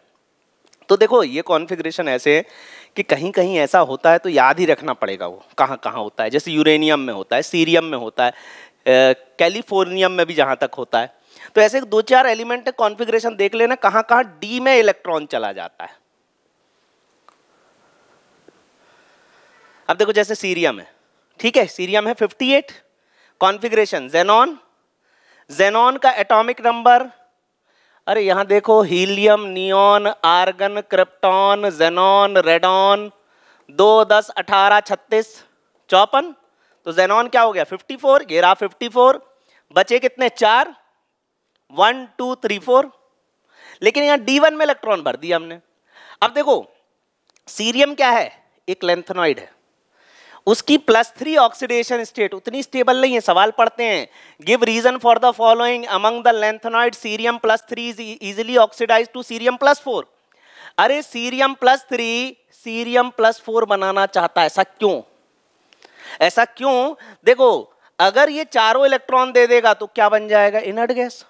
तो देखो ये कॉन्फ़िगरेशन ऐसे है कि कहीं कहीं ऐसा होता है तो याद ही रखना पड़ेगा वो कहाँ कहाँ होता है। जैसे यूरेनियम में होता है, सीरियम में होता है, कैलिफोर्नियम में भी जहाँ तक होता है। तो ऐसे 2-4 एलिमेंट कॉन्फ़िगरेशन देख लेना कहाँ कहाँ डी में इलेक्ट्रॉन चला जाता है। अब देखो जैसे सीरियम है, ठीक है, सीरियम है 58 कॉन्फ़िगरेशन। जेनॉन, जेनॉन का एटॉमिक नंबर, अरे यहां देखो helium, neon, argon, krypton, xenon, radon 2 10 18 36 54। तो जेनॉन क्या हो गया 54, ये रहा 54। बचे कितने 4, 1 2 3 4। लेकिन यहां D1 में इलेक्ट्रॉन भर दिया हमने। अब देखो सीरियम क्या है, एक लेंथेनॉइड है, उसकी +3 ऑक्सीडेशन स्टेट उतनी स्टेबल नहीं है। सवाल पढ़ते हैं, give reason for the following among the lanthanoid cerium +3 is easily oxidise to cerium +4। अरे सीरियम +3 सीरियम +4 बनाना चाहता है, ऐसा क्यों? ऐसा क्यों? देखो अगर ये चारों इलेक्ट्रॉन दे देगा तो क्या बन जाएगा, इनर्ट गैस।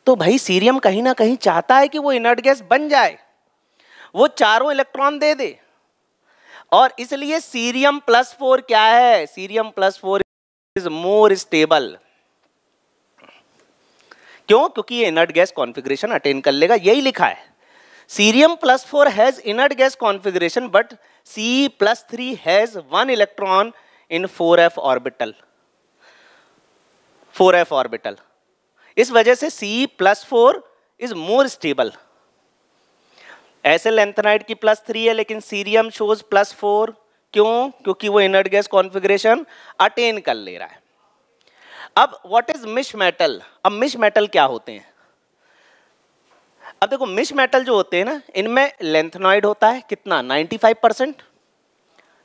तो भाई सीरियम कहीं ना कहीं चाहता है कि वो इनर्ट गैस बन जाए, वो चारों इलेक्ट्रॉन दे दे, और इसलिए सीरियम +4 क्या है, सीरियम +4 इज मोर स्टेबल। क्यों? क्योंकि ये इनर्ट गैस कॉन्फ़िगरेशन अटेन कर लेगा, यही लिखा है। Cerium +4 has inert gas configuration but C+3 has 1 electron in 4f orbital, 4f orbital. इस वजह से C+4 इज मोर स्टेबल। ऐसे लेंथेनाइड की +3 है लेकिन सीरियम शोज +4, क्यों? क्योंकि वो इनर्ट गैस कॉन्फ़िगरेशन अटेन कर ले रहा है। अब व्हाट इज मिश मेटल? अब मिश मेटल क्या होते हैं? अब देखो मिश मेटल जो होते हैं ना, इनमें लेंथेनॉइड होता है कितना, 95%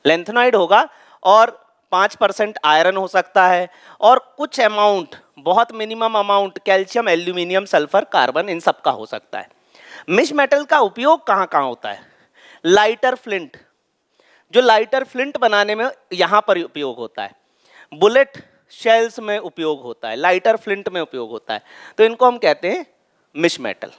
लेंथेनॉइड होगा, और 5% आयरन हो सकता है, और कुछ अमाउंट, बहुत minimum amount calcium, aluminium, sulphur, carbon, इन सब का हो सकता है। मिश मेटल का उपयोग कहाँ कहाँ होता है? लाइटर फ्लिंट, जो लाइटर फ्लिंट बनाने में यहाँ पर उपयोग होता है, बुलेट शेल्स में उपयोग होता है, लाइटर फ्लिंट में उपयोग होता है, तो इनको हम कहते हैं मिश मेटल।